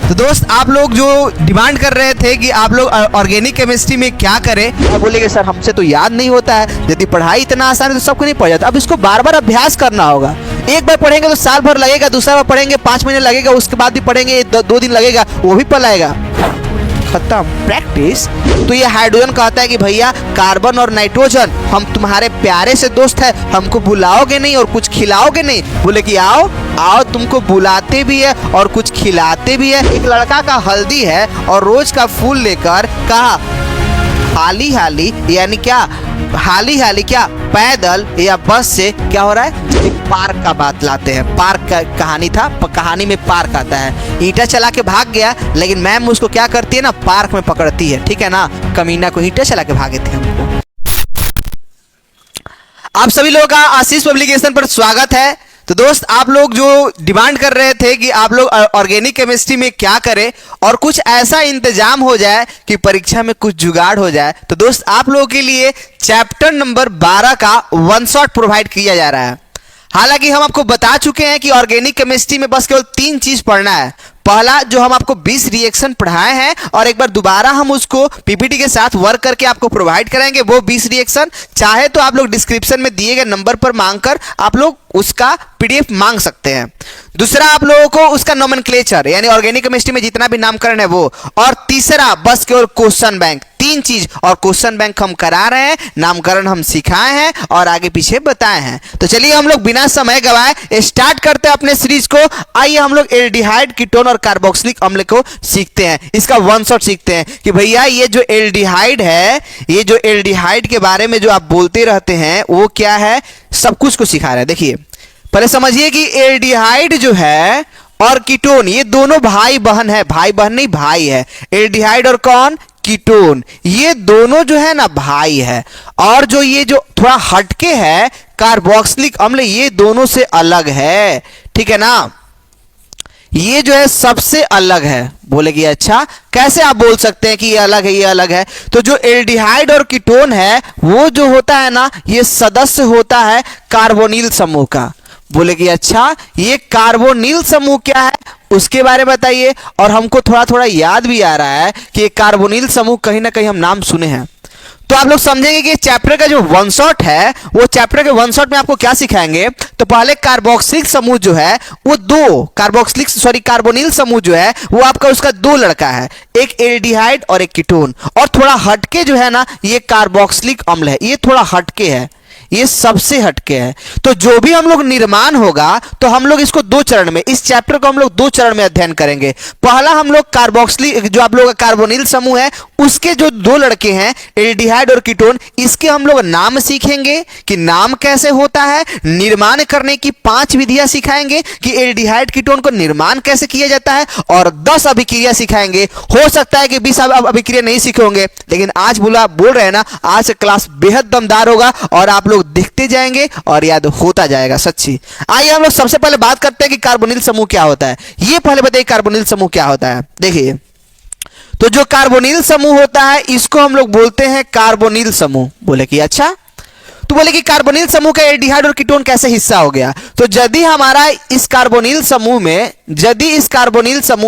तो दोस्त आप लोग जो डिमांड कर रहे थे कि आप लोग ऑर्गेनिक केमिस्ट्री में क्या करें, आप बोलेंगे सर हमसे तो याद नहीं होता है। यदि पढ़ाई इतना आसान है तो सबको नहीं पढ़ जाता। अब इसको बार बार अभ्यास करना होगा। एक बार पढ़ेंगे तो साल भर लगेगा, दूसरा बार पढ़ेंगे 5 महीने लगेगा, उसके बाद भी पढ़ेंगे 2 दिन लगेगा, वो भी पलाएगा। खत्म प्रैक्टिस। तो ये हाइड्रोजन कहता है कि भैया कार्बन और नाइट्रोजन हम तुम्हारे प्यारे से दोस्त है, हमको बुलाओगे नहीं और कुछ खिलाओगे नहीं। बोले कि आओ आओ, तुमको बुलाते भी है और कुछ खिलाते भी है। एक लड़का का हल्दी है और रोज का फूल लेकर कहा हाली हाली, यानी क्या हाली हाली, क्या पैदल या बस से क्या हो रहा है, पार्क का बात लाते हैं। पार्क का कहानी था, कहानी में पार्क आता है। ईंटा चला के भाग गया, लेकिन मैम उसको क्या करती है ना, पार्क में पकड़ती है। ठीक है ना, कमीना को ईंटा चला के भागे थे हमको। आप सभी लोगों का आशीष पब्लिकेशन पर स्वागत है। तो दोस्त आप लोग जो डिमांड कर रहे थे कि आप लोग ऑर्गेनिक केमिस्ट्री में क्या करें और कुछ ऐसा इंतजाम हो जाए कि परीक्षा में कुछ जुगाड़ हो जाए, तो दोस्त आप लोगों के लिए चैप्टर नंबर 12 का 1 शॉट प्रोवाइड किया जा रहा है। हालांकि हम आपको बता चुके हैं कि ऑर्गेनिक केमिस्ट्री में बस केवल 3 चीज पढ़ना है। पहला जो हम आपको 20 रिएक्शन पढ़ाए हैं और एक बार दोबारा हम उसको पीपीटी के साथ वर्क करके आपको प्रोवाइड कराएंगे, वो 20 रिएक्शन। चाहे तो आप लोग डिस्क्रिप्शन में दिए गए नंबर पर मांगकर आप लोग उसका पीडीएफ मांग सकते हैं। दूसरा आप लोगों को उसका नोमेनक्लेचर यानी ऑर्गेनिक केमिस्ट्री में जितना भी नामकरण है वो, और तीसरा बस केवल क्वेश्चन बैंक। 3 चीज, और क्वेश्चन बैंक हम करा रहे हैं, नामकरण हम सिखाए हैं और आगे पीछे बताए हैं। तो चलिए हम लोग बिना समय गवाए स्टार्ट करते हैं अपने सीरीज को। आइए हम लोग एल्डिहाइड, कीटोन और कार्बोक्सिलिक अम्ल को सीखते हैं। इसका 1 शॉट सीखते हैं कि भैया ये जो एल्डिहाइड है, ये जो एल्डिहाइड के बारे में जो आप बोलते रहते हैं वो क्या है, सब कुछ को सिखा रहे हैं। देखिए पहले समझिए कि एल्डिहाइड जो है और कीटोन ये दोनों भाई बहन है। भाई बहन नहीं, भाई है। एल्डिहाइड और कौन, कीटोन, ये दोनों जो है ना भाई है। और जो ये जो थोड़ा हटके है कार्बोक्सिलिक अम्ल, ये दोनों से अलग है। ठीक है ना, ये जो है सबसे अलग है। बोलेगी अच्छा कैसे आप बोल सकते हैं कि ये अलग है, ये अलग है? तो जो एल्डिहाइड और कीटोन है वो जो होता है ना, ये सदस्य होता है कार्बोनिल समूह का। बोलेगी अच्छा ये कार्बोनिल समूह क्या है उसके बारे में बताइए। और हमको थोड़ा थोड़ा याद भी आ रहा है कि ये कार्बोनिल समूह कहीं ना कहीं हम नाम सुने हैं। तो आप लोग समझेंगे कि चैप्टर का जो 1 शॉट है वो चैप्टर के 1 शॉट में आपको क्या सिखाएंगे। तो पहले कार्बोक्सिलिक समूह जो है वो 2 कार्बोनिल समूह जो है वो आपका उसका 2 लड़का है, एक एल्डिहाइड और एक कीटोन। और थोड़ा हटके जो है ना ये कार्बोक्सिलिक अम्ल है, ये थोड़ा हटके है, ये सबसे हटके है। तो जो भी हम लोग निर्माण होगा तो हम लोग इसको 2 चरण में, इस चैप्टर को हम लोग 2 चरण में अध्ययन करेंगे। पहला हम लोग कार्बोक्सिलिक जो आप लोग का कार्बोनिल समूह है उसके जो 2 लड़के हैं एल्डिहाइड और कीटोन, इसके हम लोग नाम सीखेंगे कि नाम कैसे होता है। निर्माण करने की 5 विधियां सिखाएंगे कि एल्डिहाइड कीटोन को निर्माण कैसे किया जाता है, और 10 अभिक्रिया सिखाएंगे। हो सकता है कि 20 अभिक्रिया नहीं सीखे होंगे, लेकिन आज बोल रहे हैं ना, आज से क्लास बेहद दमदार होगा और आप लोग दिखते जाएंगे और याद होता जाएगा सच्ची। आइए हम लोग सबसे पहले बात करते हैं कि कार्बोनिल समूह क्या होता है। ये पहले बताइए कार्बोनिल समूह क्या होता है। देखिए तो जो कार्बोनिल समूह होता है इसको हम लोग बोलते हैं कार्बोनिल समूह। बोले कि अच्छा, तो बोले कि कार्बोनिल समूह का एल्डिहाइड और कीटोन कैसे हिस्सा हो गया। तो यदि हमारा इस कार्बोनिल समूह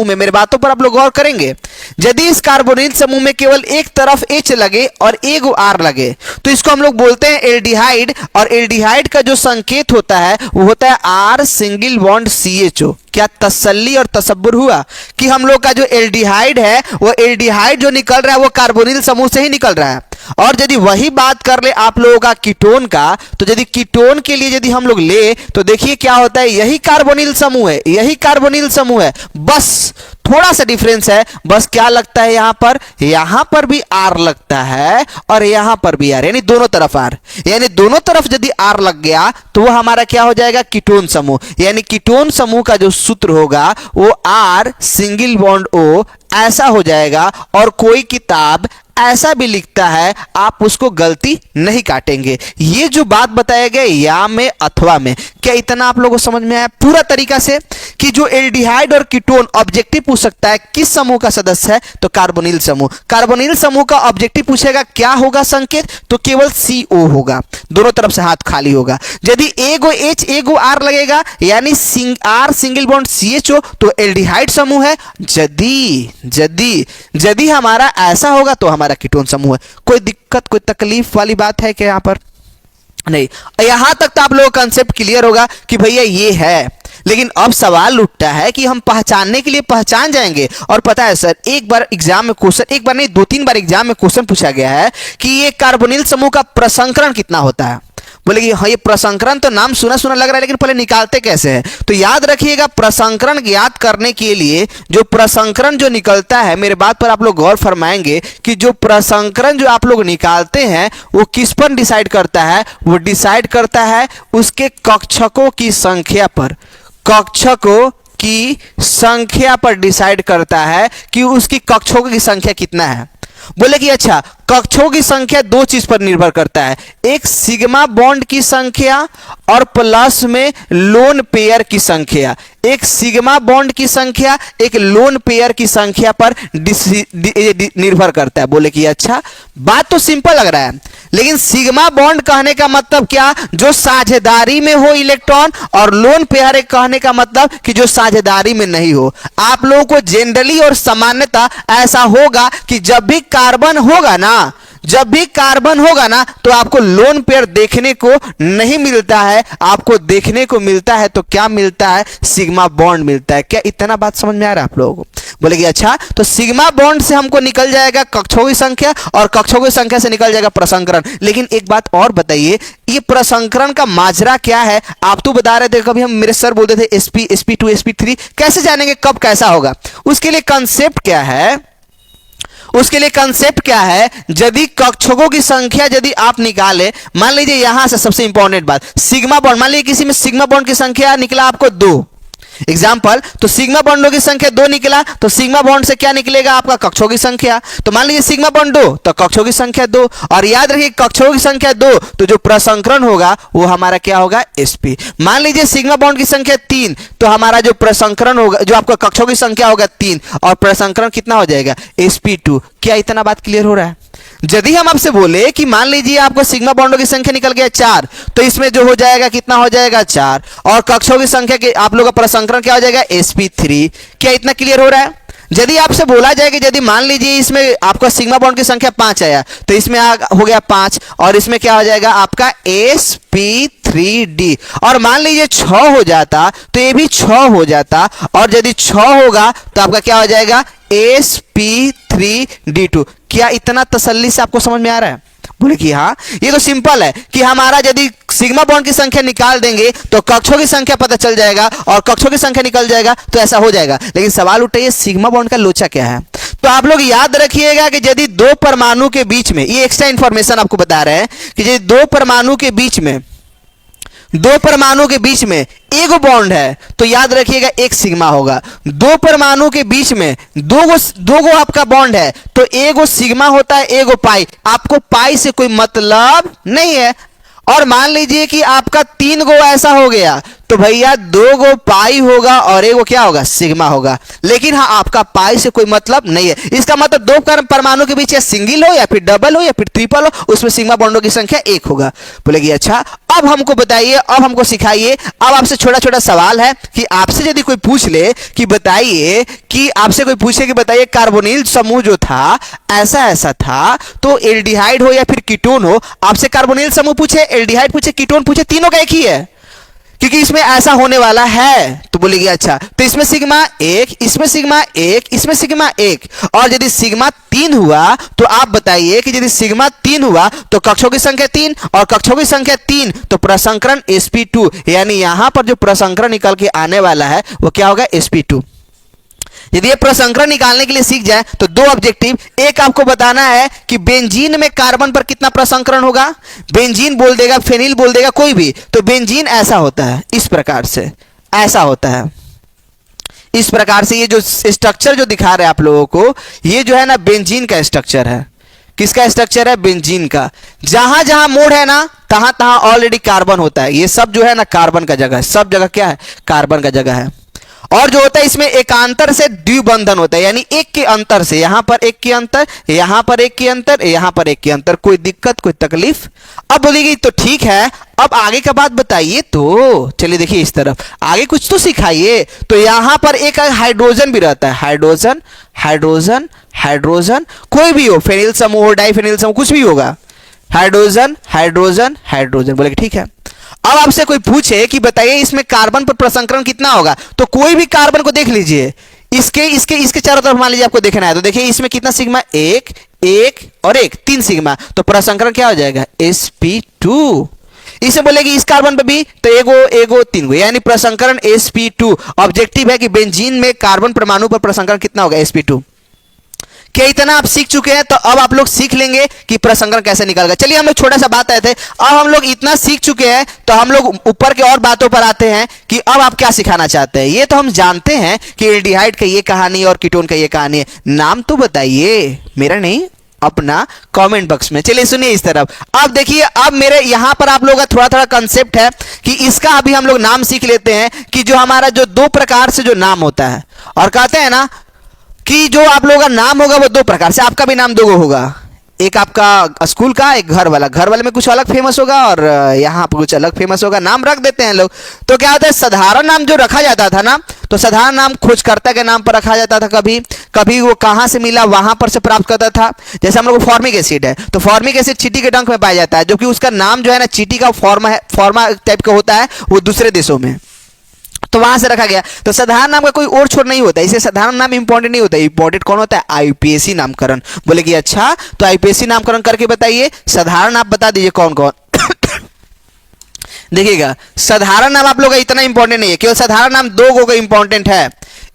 में मेरे बातों पर आप लोग गौर करेंगे, यदि इस कार्बोनिल समूह में केवल एक तरफ H लगे और एक R लगे तो इसको हम लोग बोलते हैं एल्डिहाइड। और एल्डिहाइड का जो संकेत होता है वो होता है R सिंगल बॉन्ड CHO। क्या तसल्ली और तसब्बुर हुआ कि हम लोग का जो एल्डिहाइड है वो एल्डिहाइड जो निकल रहा है वो कार्बोनिल समूह से ही निकल रहा है। और यदि वही बात कर ले आप लोगों का कीटोन का, तो यदि कीटोन के लिए यदि हम लोग ले तो देखिए क्या होता है, यही कार्बोनिल समूह है, यही कार्बोनिल समूह है, बस थोड़ा सा डिफरेंस है। बस क्या लगता है यहां पर भी R लगता है और यहां पर भी R, यानी दोनों तरफ R, यानी दोनों तरफ यदि R लग गया तो वो हमारा क्या हो जाएगा, कीटोन समूह। यानी कीटोन समूह का जो सूत्र होगा वो R सिंगल बॉन्ड O ऐसा हो जाएगा। और कोई किताब ऐसा भी लिखता है, आप उसको गलती नहीं काटेंगे। ये जो बात बताया गया या में अथवा में, क्या इतना आप लोगों को समझ में आया पूरा तरीका से कि जो एल्डिहाइड और कीटोन ऑब्जेक्टिव पूछ सकता है किस समूह का सदस्य है, तो कार्बोनिल समूह। कार्बोनिल समूह का ऑब्जेक्टिव पूछेगा क्या होगा संकेत, तो केवल CO होगा, दोनों तरफ से हाथ खाली होगा। यदि एगो H एगो R लगेगा यानी R सिंगल बॉन्ड CH तो एल्डिहाइड समूह है। यदि हमारा ऐसा होगा तो हमारा कीटोन समूह है। कोई दिक्कत कोई तकलीफ वाली बात है क्या यहाँ पर? नहीं। यहां तक तो आप लोगों का कंसेप्ट क्लियर होगा कि भैया ये है। लेकिन अब सवाल उठता है कि हम पहचानने के लिए पहचान जाएंगे। और पता है सर, एक बार एग्जाम में क्वेश्चन, एक बार नहीं 2-3 बार एग्जाम में क्वेश्चन पूछा गया है कि ये कार्बोनिल समूह का प्रसंकरण कितना होता है। बोले कि हाँ ये प्रसंकरण तो नाम सुना सुना लग रहा है, लेकिन पहले निकालते कैसे हैं? तो याद रखिएगा, प्रसंकरण ज्ञात करने के लिए जो प्रसंकरण जो निकलता है, मेरे बात पर आप लोग गौर फरमाएंगे कि जो प्रसंकरण जो आप लोग निकालते हैं वो किस पर डिसाइड करता है? वो डिसाइड करता है उसके कक्षकों की संख्या पर। कक्षकों की संख्या पर डिसाइड करता है कि उसकी कक्षकों की संख्या कितना है। बोले कि अच्छा, कक्षों की संख्या दो चीज पर निर्भर करता है, एक सिग्मा बॉन्ड की संख्या और प्लस में लोन पेयर की संख्या। एक सिग्मा बॉन्ड की संख्या एक लोन पेयर की संख्या पर निर्भर करता है। बोले कि अच्छा, बात तो सिंपल लग रहा है, लेकिन सिग्मा बॉन्ड कहने का मतलब क्या? जो साझेदारी में हो इलेक्ट्रॉन, और लोन पेयर कहने का मतलब कि जो साझेदारी में नहीं हो। आप लोगों को जनरली और सामान्यतः ऐसा होगा कि जब भी कार्बन होगा ना, तो आपको लोन पेयर देखने को नहीं मिलता है, आपको देखने को मिलता है तो क्या मिलता है? सिग्मा बॉन्ड मिलता है। क्या इतना बात समझ में आ रहा है आप लोगों को? बोले कि अच्छा, तो सिग्मा बॉन्ड से हमको निकल जाएगा कक्षों की संख्या, और कक्षों की संख्या से निकल जाएगा प्रसंकरण। लेकिन एक बात और बताइए, ये प्रसंकरण का माजरा क्या है? आप तो बता रहे थे, कभी हम मेरे सर बोलते थे sp sp2 sp3, कैसे जानेंगे कब कैसा होगा? उसके लिए कंसेप्ट क्या है? यदि कक्षकों की संख्या यदि आप निकाले, मान लीजिए यहां से सबसे इंपॉर्टेंट बात, सिग्मा बॉन्ड, मान लीजिए किसी में सिग्मा बॉन्ड की संख्या निकला आपको 2 एग्जाम्पल, तो सिग्मा बॉन्डों की संख्या 2 निकला, तो सिग्मा बॉन्ड से क्या निकलेगा? आपका कक्षों की संख्या। तो मान लीजिए सिग्मा बॉन्ड 2 तो कक्षों की संख्या 2, और याद रखिए कक्षों की संख्या 2 तो जो प्रसंकरण होगा वो हमारा क्या होगा? sp। मान लीजिए सिग्मा बॉन्ड की संख्या 3 तो हमारा जो प्रसंकरण होगा, जो आपका कक्षों की संख्या होगा 3, और प्रसंकरण कितना हो जाएगा? sp2। क्या इतना बात क्लियर हो रहा है? यदि हम आपसे बोले कि मान लीजिए आपको सिग्मा बॉन्डों की संख्या निकल गया 4, तो इसमें जो हो जाएगा कितना हो जाएगा? 4, और कक्षों की संख्या के आप लोगों का प्रसंकरण क्या हो जाएगा? sp3। क्या इतना क्लियर हो रहा है? यदि आपसे बोला जाए कि यदि मान लीजिए इसमें आपका सिग्मा बॉन्ड की संख्या 5 आया, तो इसमें हो गया 5, और इसमें क्या हो जाएगा? आपका sp3d। और मान लीजिए 6 हो जाता तो ये भी 6 हो जाता, और यदि 6 होगा तो आपका क्या हो जाएगा? sp3d2। क्या इतना तसल्ली से आपको समझ में आ रहा है? बोले कि हाँ, ये तो सिंपल है कि हमारा यदि सिग्मा बॉन्ड की संख्या निकाल देंगे तो कक्षों की संख्या पता चल जाएगा, और कक्षों की संख्या निकल जाएगा तो ऐसा हो जाएगा। लेकिन सवाल उठे, ये सिग्मा बॉन्ड का लोचा क्या है? तो आप लोग याद रखिएगा कि यदि दो परमाणु के बीच में, ये एक्स्ट्रा इंफॉर्मेशन आपको बता रहे हैं कि यदि दो परमाणु के बीच में एगो बॉन्ड है तो याद रखिएगा एक सिग्मा होगा। दो परमाणु के बीच में दो आपका बॉन्ड है तो एगो सिग्मा होता है, एगो पाई। आपको पाई से कोई मतलब नहीं है। और मान लीजिए कि आपका 3 गो ऐसा हो गया तो भैया 2 गो पाई होगा और एगो क्या होगा? सिग्मा होगा। लेकिन हाँ, आपका पाई से कोई मतलब नहीं है। इसका मतलब दो परमाणु के बीच या सिंगल हो या फिर डबल हो या फिर ट्रिपल हो, उसमें सिग्मा बॉन्डों की संख्या 1 होगा। बोलेगी अच्छा, अब हमको बताइए, अब हमको सिखाइए। अब आपसे छोटा छोटा सवाल है कि आपसे यदि कोई पूछ ले कि बताइए, कि आपसे कोई पूछे कि बताइए कार्बोनिल समूह जो था ऐसा ऐसा था, तो एल्डिहाइड हो या फिर कीटोन हो, आपसे कार्बोनिल समूह पूछे, एल्डिहाइड पूछे, कीटोन पूछे, तीनों का एक ही है क्योंकि इसमें ऐसा होने वाला है। तो बोलेगी अच्छा, तो इसमें सिग्मा 1, इसमें सिग्मा 1, इसमें सिग्मा 1, और यदि सिग्मा 3 हुआ तो आप बताइए कि यदि सिग्मा 3 हुआ तो कक्षों की संख्या 3, और कक्षों की संख्या 3 तो प्रसंकरण sp2, यानी यहां पर जो प्रसंकरण निकल के आने वाला है वो क्या होगा? sp2। यदि ये प्रसंकरण निकालने के लिए सीख जाए तो 2 ऑब्जेक्टिव, एक आपको बताना है कि बेंजीन में कार्बन पर कितना प्रसंकरण होगा। बेंजीन बोल देगा, फेनिल बोल देगा, कोई भी, तो बेंजीन ऐसा होता है, इस प्रकार से ऐसा होता है, इस प्रकार से। ये जो स्ट्रक्चर जो दिखा रहे हैं आप लोगों को, ये जो है ना बेंजीन का स्ट्रक्चर है। किसका स्ट्रक्चर है? बेंजीन का। जहां जहां मोड़ है ना, तहां तहां ऑलरेडी कार्बन होता है। ये सब जो है ना कार्बन का जगह है, सब जगह क्या है? कार्बन का जगह है। और जो होता है इसमें एकांतर से द्विबंधन होता है, यानी एक के अंतर से, यहां पर एक के अंतर, यहां पर एक के अंतर, यहां पर एक के अंतर, कोई दिक्कत कोई तकलीफ। अब बोलेगी तो ठीक है, अब आगे का बात बताइए। तो चलिए देखिए इस तरफ आगे कुछ तो सिखाइए। तो यहां पर एक हाइड्रोजन भी रहता है, हाइड्रोजन हाइड्रोजन हाइड्रोजन, कोई भी हो, फेनिल समूह हो, डाइफेनिल समूह, कुछ भी होगा, हाइड्रोजन हाइड्रोजन हाइड्रोजन। बोले ठीक है। अब आपसे कोई पूछे कि बताइए इसमें कार्बन पर प्रसंकरण कितना होगा, तो कोई भी कार्बन को देख लीजिए, इसके इसके इसके चारों तरफ मान लीजिए आपको देखना है, तो देखिए इसमें कितना सिग्मा, एक एक और एक, 3 सिग्मा, तो प्रसंकरण क्या हो जाएगा, sp2। इसे बोलेगी इस कार्बन पे भी, तो एगो एगो 3 गो, यानी प्रसंकरण sp2। ऑब्जेक्टिव है कि बेंजीन में कार्बन परमाणु पर प्रसंकरण कितना होगा, sp2। क्या इतना आप सीख चुके हैं? तो अब आप लोग सीख लेंगे कि प्रसंकरण कैसे निकलेगा। चलिए हम लोग छोटा सा बात आए थे, अब हम लोग इतना सीख चुके हैं तो हम लोग ऊपर के और बातों पर आते हैं कि अब आप क्या सिखाना चाहते हैं। ये तो हम जानते हैं कि एल्डिहाइड का ये कहानी और कीटोन का ये कहानी है, नाम तो बताइए, मेरा नहीं, अपना कमेंट बॉक्स में। चलिए सुनिए इस तरफ, अब देखिए, अब मेरे यहां पर आप लोगों का थोड़ा थोड़ा कंसेप्ट है कि इसका अभी हम लोग नाम सीख लेते हैं कि जो हमारा जो 2 प्रकार से जो नाम होता है, और कहते हैं ना कि जो आप लोगों का नाम होगा वो 2 प्रकार से, आपका भी नाम 2 होगा, एक आपका स्कूल का, एक घर वाला। घर वाले में कुछ अलग फेमस होगा और यहाँ पर कुछ अलग फेमस होगा, नाम रख देते हैं लोग। तो क्या होता है, साधारण नाम जो रखा जाता था ना, तो साधारण नाम खोजकर्ता के नाम पर रखा जाता था, कभी कभी वो कहाँ से मिला वहां पर से प्राप्त करता था। जैसे हम लोग फॉर्मिक एसिड है, तो फॉर्मिक एसिड चींटी के डंक में पाया जाता है, जो कि उसका नाम जो है ना चींटी का फॉर्मा है, फॉर्मा टाइप का होता है, वो दूसरे देशों में, तो वहां से रखा गया। तो साधारण नाम का कोई और छोड़ नहीं होता, इसे साधारण नाम इंपॉर्टेंट नहीं होता, इंपॉर्टेंट कौन होता है, आईपीएसी नामकरण। बोले कि अच्छा, तो आईपीएसी नामकरण करके बताइए, साधारण आप बता दीजिए कौन कौन। देखिएगा, साधारण नाम आप लोग का इतना इंपॉर्टेंट नहीं है, केवल साधारण नाम 2 गो का इंपॉर्टेंट है।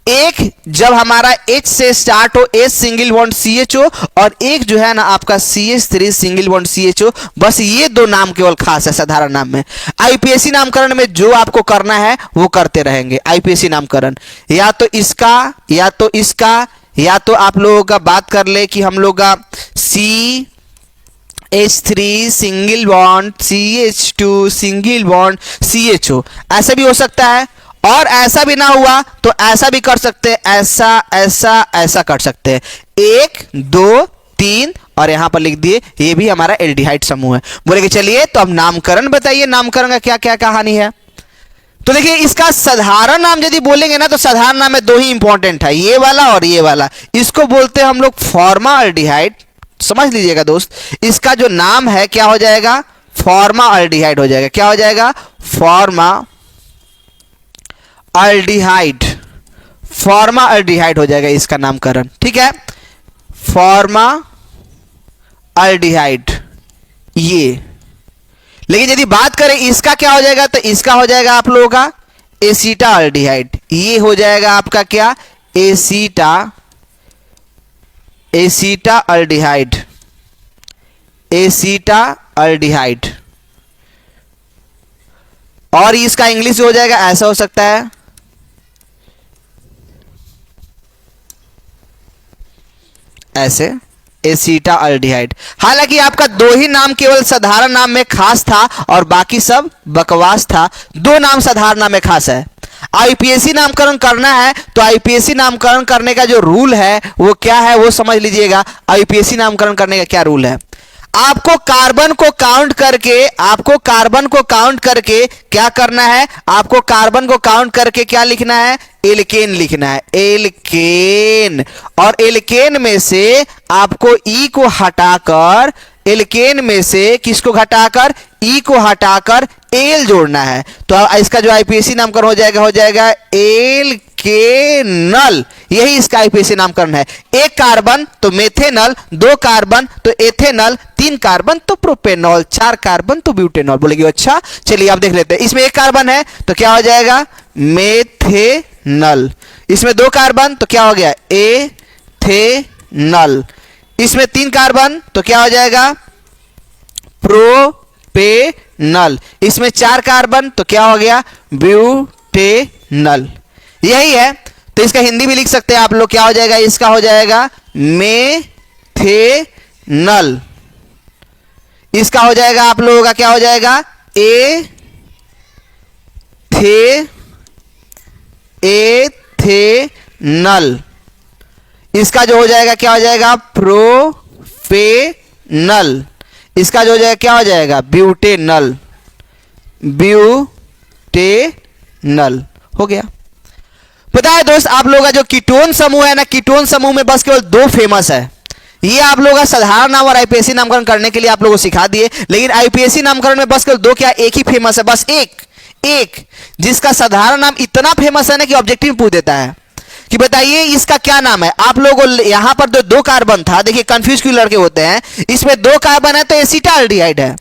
एक जब हमारा H से स्टार्ट हो, H सिंगल बॉन्ड CH हो, और एक जो है ना आपका CH3 सिंगल बॉन्ड CH हो, बस ये 2 नाम केवल खास है साधारण नाम में। आईपीएसी नामकरण में जो आपको करना है वो करते रहेंगे। आईपीएसी नामकरण या तो इसका या तो इसका, या तो आप लोगों का बात कर ले कि हम लोग का CH3 single bond CH2 single bond CHO, ऐसा भी हो सकता है। और ऐसा भी ना हुआ तो ऐसा भी कर सकते हैं, ऐसा ऐसा ऐसा कर सकते हैं, 1 2 3, और यहां पर लिख दिए ये भी हमारा एल्डिहाइड समूह है। बोले कि चलिए तो अब नामकरण बताइए, नामकरण का क्या क्या कहानी है। तो देखिए, इसका साधारण नाम यदि बोलेंगे ना, तो साधारण नाम में 2 ही इंपॉर्टेंट है, ये वाला और ये वाला। इसको बोलते हैं हम लोग फॉर्माल्डिहाइड, समझ लीजिएगा दोस्त। इसका जो नाम है क्या हो जाएगा, फॉर्माल्डिहाइड हो जाएगा। क्या हो जाएगा, फॉर्माल्डिहाइड, फॉर्माल्डिहाइड हो जाएगा इसका नामकरण, ठीक है, फॉर्माल्डिहाइड ये। लेकिन यदि बात करें इसका क्या हो जाएगा, तो इसका हो जाएगा आप लोगों का एसीटाल्डिहाइड। ये हो जाएगा आपका क्या, एसीटाल्डिहाइड, एसीटाल्डिहाइड। और इसका इंग्लिश हो जाएगा, ऐसा हो सकता है, ऐसे, एसीटाल्डिहाइड। हालांकि आपका 2 ही नाम केवल साधारण नाम में खास था और बाकी सब बकवास था। 2 नाम साधारण नाम में खास है। आईपीएसी नामकरण करना है तो आईपीएसी नामकरण करने का जो रूल है वो क्या है, वो समझ लीजिएगा। आईपीएसी नामकरण करने का क्या रूल है, आपको कार्बन को काउंट करके, आपको कार्बन को काउंट करके क्या करना है, आपको कार्बन को काउंट करके क्या लिखना है, एल्केन लिखना है, एल्केन। और एल्केन में से आपको ई को हटाकर, एल्केन में से किसको हटाकर, ई को हटाकर एल जोड़ना है। तो इसका जो आईपीएसी नामकरण हो जाएगा एल्केनल। यही इसका आईपीएसी नामकरण है। 1 कार्बन तो मेथेनल, 2 कार्बन तो एथेनल, 3 कार्बन तो प्रोपेनॉल, 4 कार्बन तो ब्यूटेनॉल। बोलेगी अच्छा, चलिए आप देख लेते हैं। इसमें 1 कार्बन है तो क्या हो जाएगा, मेथेनल। इसमें 2 कार्बन तो क्या हो गया, एथेनल। इसमें 3 कार्बन तो क्या हो जाएगा, प्रोपेनल। इसमें 4 कार्बन तो क्या हो गया, ब्यूटेनल। यही है। तो इसका हिंदी भी लिख सकते हैं आप लोग, क्या हो जाएगा, इसका हो जाएगा मेथेनल। इसका हो जाएगा आप लोगों का क्या हो जाएगा, एथेनल। मिथेनल। इसका जो हो जाएगा क्या हो जाएगा, प्रोपेनल। इसका जो हो जाएगा क्या हो जाएगा, ब्यूटेनल। ब्यूटेनल हो गया। पता है दोस्त आप लोगों का जो कीटोन समूह है ना, कीटोन समूह में बस केवल दो फेमस है। ये आप लोगों का साधारण नाम और आईपीएससी नामकरण करने के लिए आप लोगों को सिखा दिए, लेकिन आईपीएससी नामकरण में बस केवल दो, क्या एक ही फेमस है, बस एक जिसका साधारण नाम इतना फेमस है ना कि ऑब्जेक्टिव में पूछ देता है कि बताइए इसका क्या नाम है। आप लोगों यहां पर जो दो कार्बन था, देखिए कंफ्यूज क्यों लड़के होते हैं, इसमें दो कार्बन है तो एसिटाल्डिहाइड है,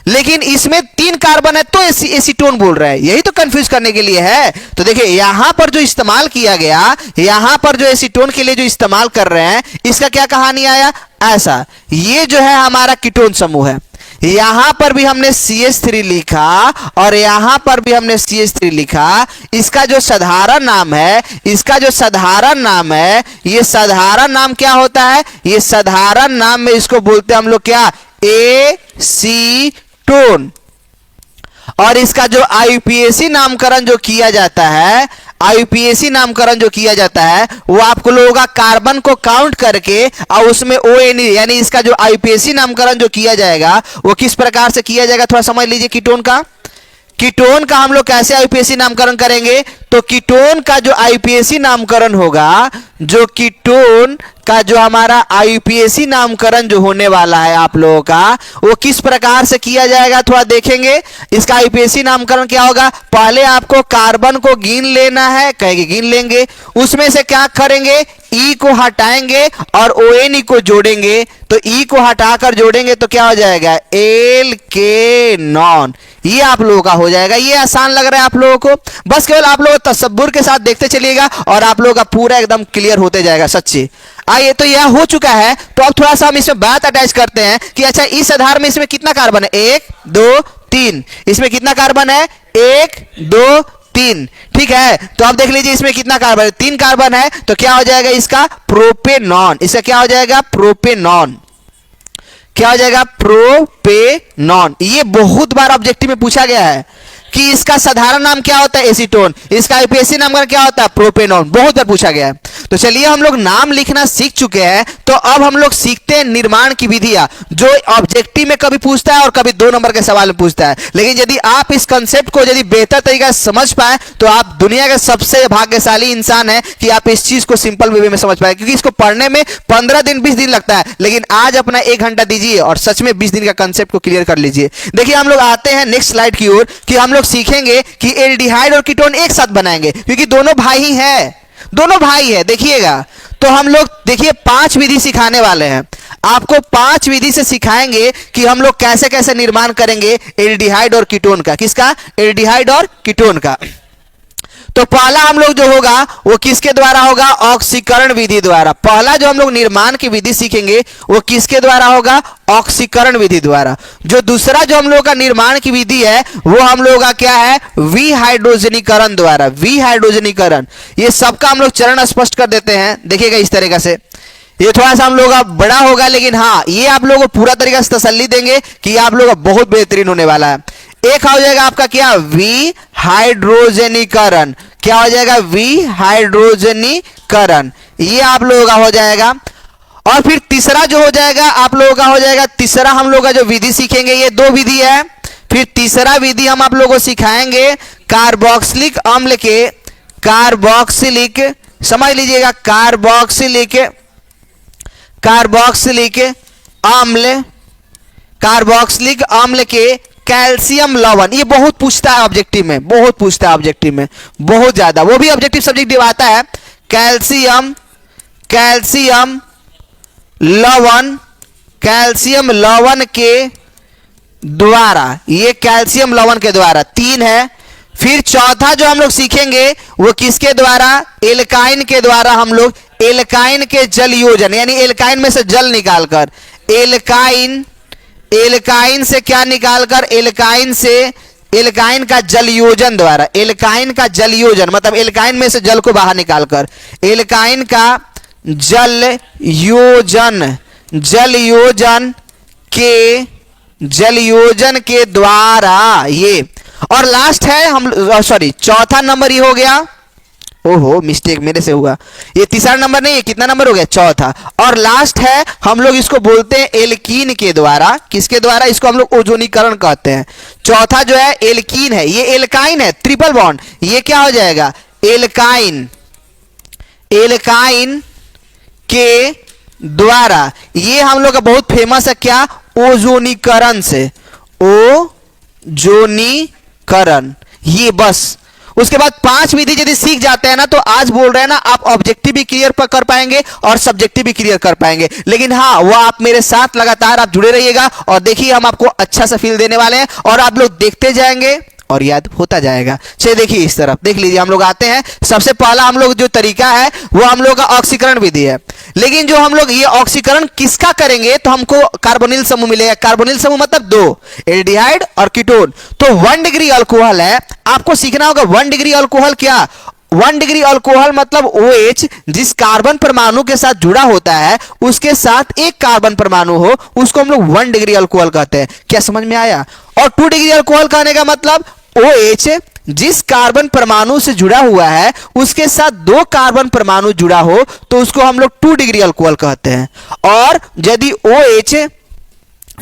लेकिन इसमें तीन कार्बन है तो एसीटोन बोल रहा है। यही तो कंफ्यूज करने के लिए है। तो देखिए यहां पर जो इस्तेमाल किया गया, यहां पर जो एसीटोन के लिए जो इस्तेमाल कर रहे हैं, इसका क्या कहानी आया, ऐसा। ये जो है हमारा कीटोन समूह है। यहां पर भी हमने CH3 लिखा और यहां पर भी हमने CH3 लिखा। इसका जो साधारण नाम है, इसका जो साधारण नाम है, ये साधारण नाम क्या होता है, ये साधारण नाम में इसको बोलते हैं हम लोग क्या, एसीटोन। और इसका जो आईपीएसी नामकरण जो किया जाता है, आईपीएसी नामकरण जो किया जाता है, वो आपको लोगों का कार्बन को काउंट करके और उसमें ONE, यानी इसका जो आईपीएसी नामकरण जो किया जाएगा वो किस प्रकार से किया जाएगा, थोड़ा समझ लीजिए। कीटोन का हम लोग कैसे आईपीएसी नामकरण करेंगे, तो कीटोन का जो आईपीएसी नामकरण होगा, जो कीटोन का जो हमारा आईपीएसी नामकरण जो होने वाला है आप लोगों का, वो किस प्रकार से किया जाएगा थोड़ा देखेंगे। इसका आईपीएसी नामकरण क्या होगा, पहले आपको कार्बन को गिन लेना है, कहेंगे गिन लेंगे, उसमें से क्या करेंगे, ई को हटाएंगे और ONE को जोड़ेंगे। तो ई को हटाकर जोड़ेंगे तो क्या हो जाएगा, एल्केनॉन। ये आप लोगों का हो जाएगा। ये आसान लग रहा है आप लोगों को, बस केवल आप लोग तसब्बुर के साथ देखते चलिएगा और आप लोगों का पूरा एकदम क्लियर होते जाएगा सच्ची। आइए, तो यह हो चुका है, तो अब थोड़ा सा हम इसमें बात अटैच करते हैं कि अच्छा इस आधार में इसमें कितना कार्बन है, 1 2 3। इसमें कितना कार्बन है, 1 2 3। ठीक है, तो अब देख लीजिए इसमें कितना कार्बन है, 3 कार्बन है। तो क्या हो जाएगा इसका, प्रोपेनॉन। इसका क्या हो जाएगा, प्रोपेनॉन। क्या हो जाएगा, प्रोपेनॉन। ये बहुत बार ऑब्जेक्टिव में पूछा गया है कि इसका साधारण नाम क्या होता है, एसीटोन। इसका आईपीएसी नाम क्या होता है, प्रोपेनॉन। बहुत बार पूछा गया है। तो चलिए हम लोग नाम लिखना सीख चुके हैं, तो अब हम लोग सीखते हैं निर्माण की विधियां, जो ऑब्जेक्टिव में कभी पूछता है और कभी 2 नंबर के सवाल में पूछता है। लेकिन यदि आप इस कंसेप्ट को यदि बेहतर तरीके से समझ पाए तो आप दुनिया के सबसे भाग्यशाली इंसान है कि आप इस चीज को सिंपल वे में समझ पाए, क्योंकि इसको पढ़ने में 15 दिन 20 दिन लगता है, लेकिन आज अपना 1 घंटा दीजिए और सच में 20 दिन का कंसेप्ट को क्लियर कर लीजिए। देखिए हम लोग आते हैं नेक्स्ट स्लाइड की ओर कि हम लोग सीखेंगे कि एल्डिहाइड और कीटोन एक साथ बनाएंगे, क्योंकि दोनों भाई ही हैं, दोनों भाई है। देखिएगा, तो हम लोग देखिए 5 विधि सिखाने वाले हैं आपको। 5 विधि से सिखाएंगे कि हम लोग कैसे कैसे निर्माण करेंगे एल्डिहाइड और कीटोन का। किसका, एल्डिहाइड और कीटोन का। तो पहला हम लोग जो होगा वो किसके द्वारा होगा, ऑक्सीकरण विधि द्वारा। पहला जो हम लोग निर्माण की विधि सीखेंगे वो किसके द्वारा होगा, ऑक्सीकरण विधि द्वारा। जो दूसरा जो हम लोग का निर्माण की विधि है वो हम लोग का क्या है, विहाइड्रोजनीकरण द्वारा। विहाइड्रोजनीकरण, ये सबका हम लोग चरण स्पष्ट कर देते हैं। देखिएगा इस तरीके से, ये थोड़ा सा हम लोग का बड़ा होगा, लेकिन हाँ ये आप लोगों को पूरा तरीका से तसल्ली देंगे कि आप लोग का बहुत बेहतरीन होने वाला है। एक हो जाएगा आपका क्या, विहाइड्रोजनीकरण। क्या हो जाएगा, विहाइड्रोजनीकरण। ये आप लोगों का हो जाएगा। और फिर तीसरा जो हो जाएगा आप लोगों का हो जाएगा, तीसरा हम लोग का जो विधि सीखेंगे, ये 2 विधि है। फिर तीसरा विधि हम आप लोगों को सिखाएंगे कार्बोक्सिलिक अम्ल के, कार्बोक्सिलिक, समझ लीजिएगा, कार्बोक्सिलिक अम्ल, कार्बोक्सिलिक अम्ल के कैल्शियम लवण। ये बहुत पूछता है ऑब्जेक्टिव में, बहुत पूछता है ऑब्जेक्टिव में, बहुत ज्यादा। वो भी ऑब्जेक्टिव सब्जेक्टिव आता है। कैल्शियम लवण, कैल्शियम लवण के द्वारा, ये कैल्शियम लवण के द्वारा 3 है। फिर चौथा जो हम लोग सीखेंगे वो किसके द्वारा, एल्काइन के द्वारा। हम लोग एल्काइन के जल योजन, यानी एल्काइन में से जल निकालकर, एल्काइन से क्या निकालकर, एल्काइन का जल योजन द्वारा। एल्काइन का जल योजन मतलब एल्काइन में से जल को बाहर निकालकर, एल्काइन का जल योजन के द्वारा ये। और लास्ट है हम, सॉरी चौथा नंबर ये हो गया, ओहो मिस्टेक मेरे से हुआ, ये तीसरा नंबर नहीं है, कितना नंबर हो गया, चौथा। और लास्ट है, हम लोग इसको बोलते हैं एल्कीन के द्वारा, किसके द्वारा, इसको हम लोग ओजोनीकरण कहते हैं। चौथा जो है एल्कीन है, ये एल्काइन है, ट्रिपल बॉन्ड, ये क्या हो जाएगा, एल्काइन, एल्काइन के द्वारा। ये हम लोग का बहुत फेमस है क्या, ओजोनीकरण से, ओजोनीकरण, ये बस। उसके बाद 5 विधि यदि सीख जाते हैं ना, तो आज बोल रहे हैं ना, आप ऑब्जेक्टिव भी क्लियर कर पाएंगे और सब्जेक्टिव भी क्लियर कर पाएंगे। लेकिन हाँ, वो आप मेरे साथ लगातार आप जुड़े रहिएगा और देखिए हम आपको अच्छा सा फील देने वाले हैं और आप लोग देखते जाएंगे और याद होता जाएगा। चलिए देखिए इस तरफ देख लीजिए, हम लोग आते हैं। सबसे पहला हम लोग जो तरीका है वो हम लोग का ऑक्सीकरण विधि है। लेकिन जो हम लोग ये ऑक्सीकरण किसका करेंगे, तो हमको कार्बोनिल समूह मिलेगा। कार्बोनिल समूह मतलब 2, एल्डिहाइड और कीटोन। तो 1 डिग्री अल्कोहल है, आपको सीखना होगा 1 डिग्री अल्कोहल क्या। 1 डिग्री अल्कोहल मतलब OH जिस कार्बन परमाणु के साथ जुड़ा होता है उसके साथ एक कार्बन परमाणु हो, उसको हम लोग 1 डिग्री अल्कोहल कहते हैं। क्या समझ में आया। और 2 डिग्री अल्कोहल कहने का मतलब OH जिस कार्बन परमाणु से जुड़ा हुआ है उसके साथ 2 कार्बन परमाणु जुड़ा हो तो उसको हम लोग 2 डिग्री अल्कोहल कहते हैं। और यदि OH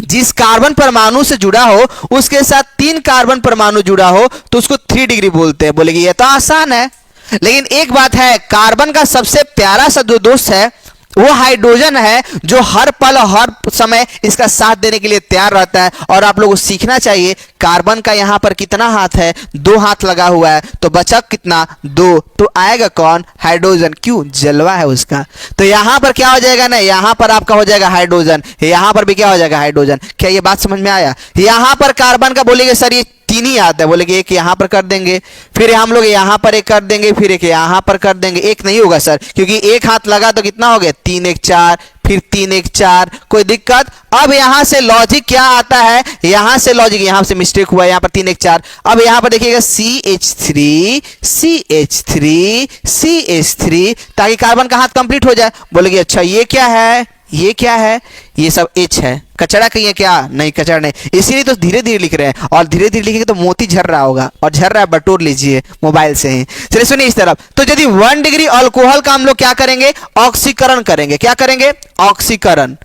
जिस कार्बन परमाणु से जुड़ा हो उसके साथ 3 कार्बन परमाणु जुड़ा हो तो उसको 3 डिग्री बोलते हैं। बोलेगी ये तो आसान है, लेकिन एक बात है, कार्बन का सबसे प्यारा सा जो दोस्त है वो हाइड्रोजन है, जो हर पल हर समय इसका साथ देने के लिए तैयार रहता है। और आप लोगों को सीखना चाहिए, कार्बन का यहां पर कितना हाथ है, 2 हाथ लगा हुआ है, तो बचा कितना, 2, तो आएगा कौन, हाइड्रोजन, क्यों, जलवा है उसका। तो यहां पर क्या हो जाएगा ना, यहां पर आपका हो जाएगा हाइड्रोजन, यहां पर भी क्या हो जाएगा, हाइड्रोजन। क्या ये बात समझ में आया। यहां पर कार्बन का बोलेंगे सर ये 3 ही आता है, बोलेंगे एक यहां पर कर देंगे, फिर हम लोग यहां पर एक कर देंगे, फिर एक यहां पर कर देंगे। एक नहीं होगा सर, क्योंकि एक हाथ लगा तो कितना हो गया, 3 1 4, फिर 3 1 4, कोई दिक्कत। अब यहां से लॉजिक क्या आता है, यहां से लॉजिक, यहां से मिस्टेक हुआ, यहां पर 3 1 4। अब यहां पर देखिएगा CH3 CH3 CH3, ताकि कार्बन का हाथ कंप्लीट हो जाए। बोलेगी अच्छा ये क्या है, ये क्या है, ये सब H है, कचरा कहीं है क्या, नहीं कचरा नहीं, इसीलिए तो धीरे धीरे लिख रहे हैं। और धीरे धीरे लिखेंगे तो मोती झर रहा होगा, और झर रहा है बटोर लीजिए मोबाइल से ही। चलिए सुनिए इस तरफ, तो यदि 1 डिग्री अल्कोहल का हम लोग क्या करेंगे, ऑक्सीकरण करेंगे। क्या करेंगे, ऑक्सीकरण,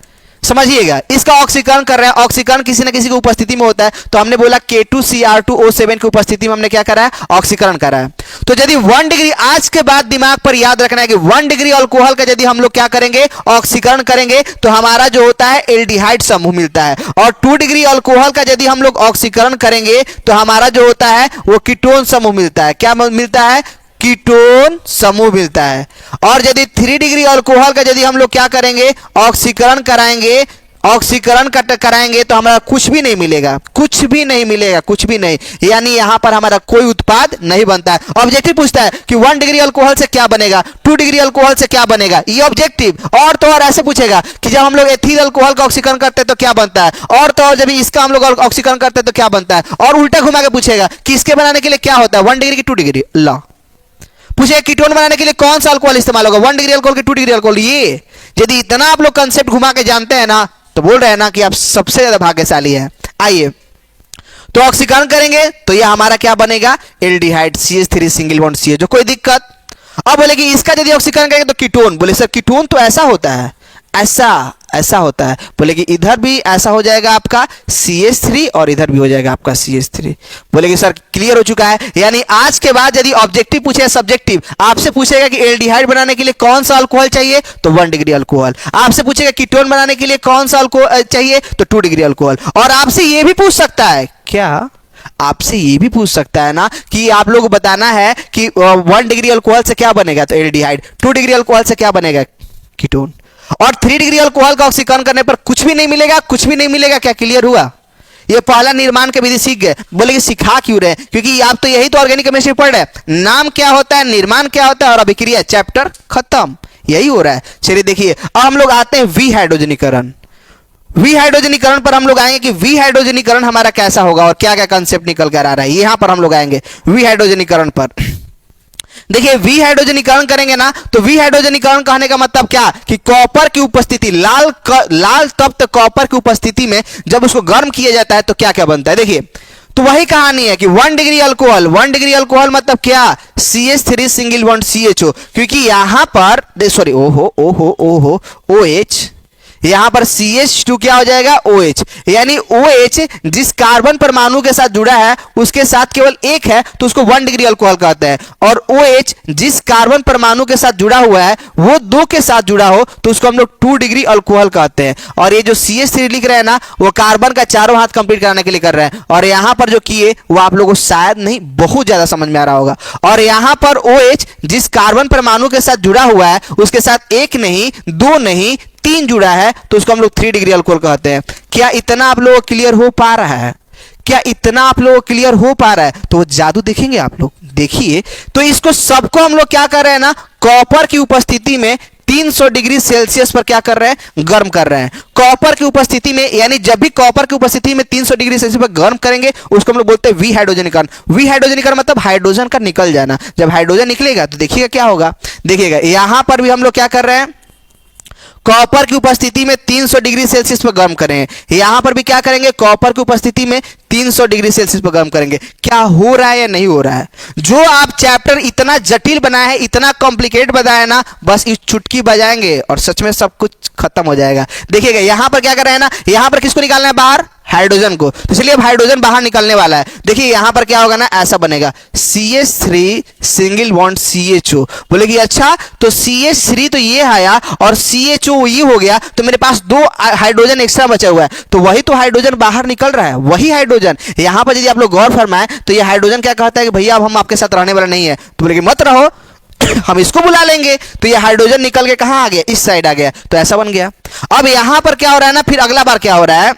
समझिएगा, इसका ऑक्सीकरण कर रहे हैं। ऑक्सीकरण किसी न किसी की उपस्थिति में होता है, तो हमने बोला K2Cr2O7 की उपस्थिति में हमने क्या करा है, ऑक्सीकरण करा है। तो यदि 1 डिग्री, आज के बाद दिमाग पर याद रखना है कि 1 डिग्री अल्कोहल का यदि हम लोग क्या करेंगे, ऑक्सीकरण करेंगे, तो हमारा जो होता है एल्डिहाइड समूह मिलता है। और 2 डिग्री अल्कोहल का यदि हम लोग ऑक्सीकरण करेंगे तो हमारा जो होता है वो कीटोन समूह मिलता है। क्या मिलता है, कीटोन समूह मिलता है। और यदि 3 डिग्री अल्कोहल का यदि हम लोग क्या करेंगे, ऑक्सीकरण कराएंगे, ऑक्सीकरण कराएंगे तो हमारा कुछ भी नहीं मिलेगा, कुछ भी नहीं मिलेगा, कुछ भी नहीं, यानी यहां पर हमारा कोई उत्पाद नहीं बनता है। ऑब्जेक्टिव पूछता है कि 1 डिग्री अल्कोहल से क्या बनेगा, 2 डिग्री अल्कोहल से क्या बनेगा, ये ऑब्जेक्टिव। और तो और ऐसे पूछेगा कि जब हम लोग एथिल अल्कोहल का ऑक्सीकरण करते हैं तो क्या बनता है, और तो और जब इसका हम लोग ऑक्सीकरण करते हैं तो क्या बनता है। और उल्टा घुमा के पूछेगा कि इसके बनाने के लिए क्या होता है, 1 डिग्री की 2 डिग्री। ला पूछे कीटोन बनाने के लिए कौन सा अल्कोहल इस्तेमाल होगा, 1 डिग्री अल्कोहल की 2 डिग्री अल्कोहल। ये यदि इतना आप लोग कंसेप्ट घुमा के जानते हैं ना, तो बोल रहे हैं ना कि आप सबसे ज्यादा भाग्यशाली हैं। आइए तो ऑक्सीकरण करेंगे तो ये हमारा क्या बनेगा, aldehyde, CH3 single bond CH, जो कोई दिक्कत। अब बोले कि इसका यदि ऑक्सीकरण करेंगे तो कीटोन। बोले सर कीटोन तो ऐसा होता है, ऐसा होता है। बोले कि इधर भी ऐसा हो जाएगा आपका CH3 और इधर भी हो जाएगा आपका CH3। बोले कि सर क्लियर हो चुका है। यानी आज के बाद यदि ऑब्जेक्टिव पूछे, सब्जेक्टिव आपसे पूछेगा कि एल्डिहाइड बनाने के लिए कौन सा अल्कोहल चाहिए, तो 1 डिग्री अल्कोहल। आपसे पूछेगा कीटोन बनाने के लिए कौन सा अल्कोहल चाहिए, तो 2 डिग्री अल्कोहल। और आपसे ये भी पूछ सकता है, क्या आपसे ये भी पूछ सकता है ना कि आप लोग बताना है कि 1 डिग्री अल्कोहल से क्या बनेगा, तो एल्डिहाइड, 2 डिग्री अल्कोहल से क्या बनेगा, कीटोन। और 3 डिग्री अल्कोहल का ऑक्सीकरण करने पर कुछ भी नहीं मिलेगा, कुछ भी नहीं मिलेगा। क्या क्लियर हुआ, ये पहला निर्माण के विधि सीख गए। बोले कि सिखा क्यों रहे, क्योंकि आप तो यही तो ऑर्गेनिक केमिस्ट्री पढ़ रहे हैं, नाम क्या होता है, निर्माण क्या होता है और अभिक्रिया, चैप्टर खत्म, यही हो रहा है। चलिए देखिए अब हम लोग आते हैं विहाइड्रोजनीकरण। विहाइड्रोजनीकरण पर हम लोग आएंगे कि विहाइड्रोजनीकरण हमारा कैसा होगा और क्या क्या कंसेप्ट निकल कर आ रहा है, यहां पर हम लोग आएंगे विहाइड्रोजनीकरण पर। देखिए विहाइड्रोजनीकरण करेंगे ना, तो विहाइड्रोजनीकरण कहने का मतलब क्या कि कॉपर की उपस्थिति, लाल तप्त कॉपर की उपस्थिति में जब उसको गर्म किया जाता है तो क्या क्या बनता है। देखिए तो वही कहानी है कि 1 डिग्री अल्कोहल, 1 डिग्री अल्कोहल मतलब क्या, CH3 सिंगल बॉन्ड CHO, क्योंकि यहां पर सॉरी ओहो ओहो ओहो OH, यहां पर CH2 क्या हो जाएगा OH, यानी OH जिस कार्बन परमाणु के साथ जुड़ा है उसके साथ केवल एक है तो उसको 1 डिग्री अल्कोहल कहते हैं, और OH जिस कार्बन परमाणु के साथ जुड़ा हुआ है वो 2 के साथ जुड़ा हो तो उसको हम लोग 2 डिग्री अल्कोहल कहते हैं। और ये जो CH3 लिख रहे हैं ना वो कार्बन का चारों हाथ कंप्लीट कराने के लिए कर रहे हैं, और यहां पर जो किए वो आप लोगों को शायद नहीं बहुत ज्यादा समझ में आ रहा होगा। और यहां पर OH जिस कार्बन परमाणु के साथ जुड़ा हुआ है उसके साथ एक नहीं, 2 नहीं, 3 जुड़ा है तो उसको हम लोग 3 डिग्री अल्कोहल कहते हैं। क्या इतना आप लोगों को क्लियर हो पा रहा है? क्या इतना आप लोगों को क्लियर हो पा रहा है? तो जादू देखेंगे आप लोग, देखिए। तो इसको सबको हम लोग क्या कर रहे हैं ना, कॉपर की उपस्थिति में 300 डिग्री सेल्सियस पर क्या कर रहे हैं, गर्म कर रहे हैं। कॉपर की उपस्थिति में, यानी जब भी कॉपर की उपस्थिति में 300 डिग्री सेल्सियस पर गर्म करेंगे उसको हम लोग बोलते हैं विहाइड्रोजनीकरण। विहाइड्रोजनीकरण मतलब हाइड्रोजन का निकल जाना। जब हाइड्रोजन निकलेगा तो देखिएगा क्या होगा, देखिएगा यहां पर भी हम लोग क्या कर रहे हैं, कॉपर की उपस्थिति में 300 डिग्री सेल्सियस पर गर्म करेंगे। यहां पर भी क्या करेंगे, कॉपर की उपस्थिति में 300 डिग्री सेल्सियस पर गर्म करेंगे। क्या हो रहा है या नहीं हो रहा है? जो आप चैप्टर इतना जटिल बनाया है, इतना कॉम्प्लिकेट बनाया है ना, बस इस चुटकी बजाएंगे और सच में सब कुछ खत्म हो जाएगा। देखिएगा यहां पर क्या कर रहे हैं ना, यहां पर किसको निकालना है बाहर, हाइड्रोजन को। तो इसलिए अब हाइड्रोजन बाहर निकलने वाला है। देखिए यहां पर क्या होगा ना, ऐसा बनेगा CH3 सिंगल बॉन्ड CHO। बोलेगी अच्छा तो CH3 तो ये आया और CHO ये हो गया, तो मेरे पास 2 हाइड्रोजन एक्स्ट्रा बचा हुआ है, तो वही तो हाइड्रोजन बाहर निकल रहा है, वही हाइड्रोजन। यहां पर यदि आप लोग गौर फरमाएं तो ये हाइड्रोजन क्या कहता है कि भैया अब हम आपके साथ रहने वाला नहीं है, तो बोलेगी मत रहो हम इसको बुला लेंगे। तो ये हाइड्रोजन निकल के कहां आ गया, इस साइड आ गया, तो ऐसा बन गया। अब यहां पर क्या हो रहा है ना, फिर अगला बार क्या हो रहा है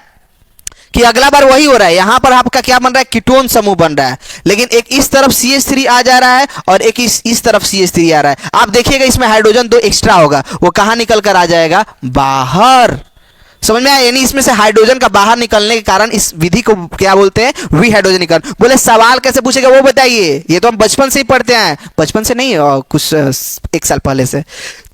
कि अगला बार वही हो रहा है, यहां पर आपका क्या बन रहा है, कीटोन समूह बन रहा है, लेकिन एक इस तरफ CH3 आ जा रहा है और एक इस तरफ CH3 आ रहा है। आप देखिएगा इसमें हाइड्रोजन 2 एक्स्ट्रा होगा, वो कहां निकल कर आ जाएगा, बाहर। समझ में आया? यानी इसमें से हाइड्रोजन का बाहर निकलने के कारण इस विधि को क्या बोलते हैं, विहाइड्रोजनीकरण। बोले सवाल कैसे पूछेगा वो बताइए, ये तो हम बचपन से ही पढ़ते हैं, बचपन से नहीं और कुछ 1 साल पहले से।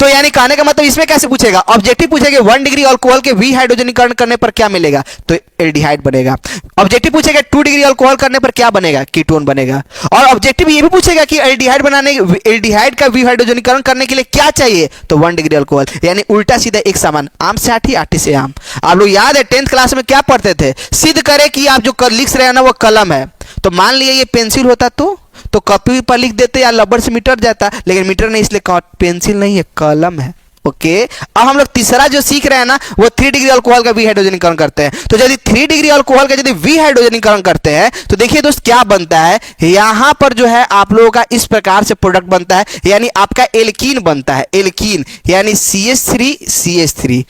तो यानी कहने का मतलब इसमें कैसे पूछेगा, ऑब्जेक्टिव पूछेगा 1 डिग्री अल्कोहल के विहाइड्रोजनीकरण करने पर क्या मिलेगा, तो एल्डिहाइड बनेगा। ऑब्जेक्टिव पूछेगा 2 डिग्री अल्कोहल करने पर क्या बनेगा, कीटोन बनेगा। और ऑब्जेक्टिव ये भी पूछेगा कि एल्डिहाइड का विहाइड्रोजनीकरण करने के लिए क्या चाहिए, तो 1 डिग्री अल्कोहल। यानी उल्टा सीधा एक समान, आम से आठी, आठी से आम। आप लोग याद है 10th क्लास में क्या पढ़ते थे, सिद्ध करें कि आप जो लिख रहे हैं ना वो कलम है। तो मान लिया ये पेंसिल होता तो कॉपी पर लिख देते या रबड़ से मिटर जाता, लेकिन मिटर नहीं, इसलिए पेंसिल नहीं है, कलम है। ओके अब हम लोग तीसरा जो सीख रहे हैं ना वो 3 डिग्री अल्कोहल का विहाइड्रोजनीकरण करते हैं। तो यदि 3 डिग्री अल्कोहल का यदि विहाइड्रोजनीकरण करते हैं तो देखिए दोस्त क्या बनता है, यहां पर जो है आप लोगों का इस प्रकार से प्रोडक्ट बनता है, यानी आपका एल्कीन बनता है, एल्कीन यानी CH3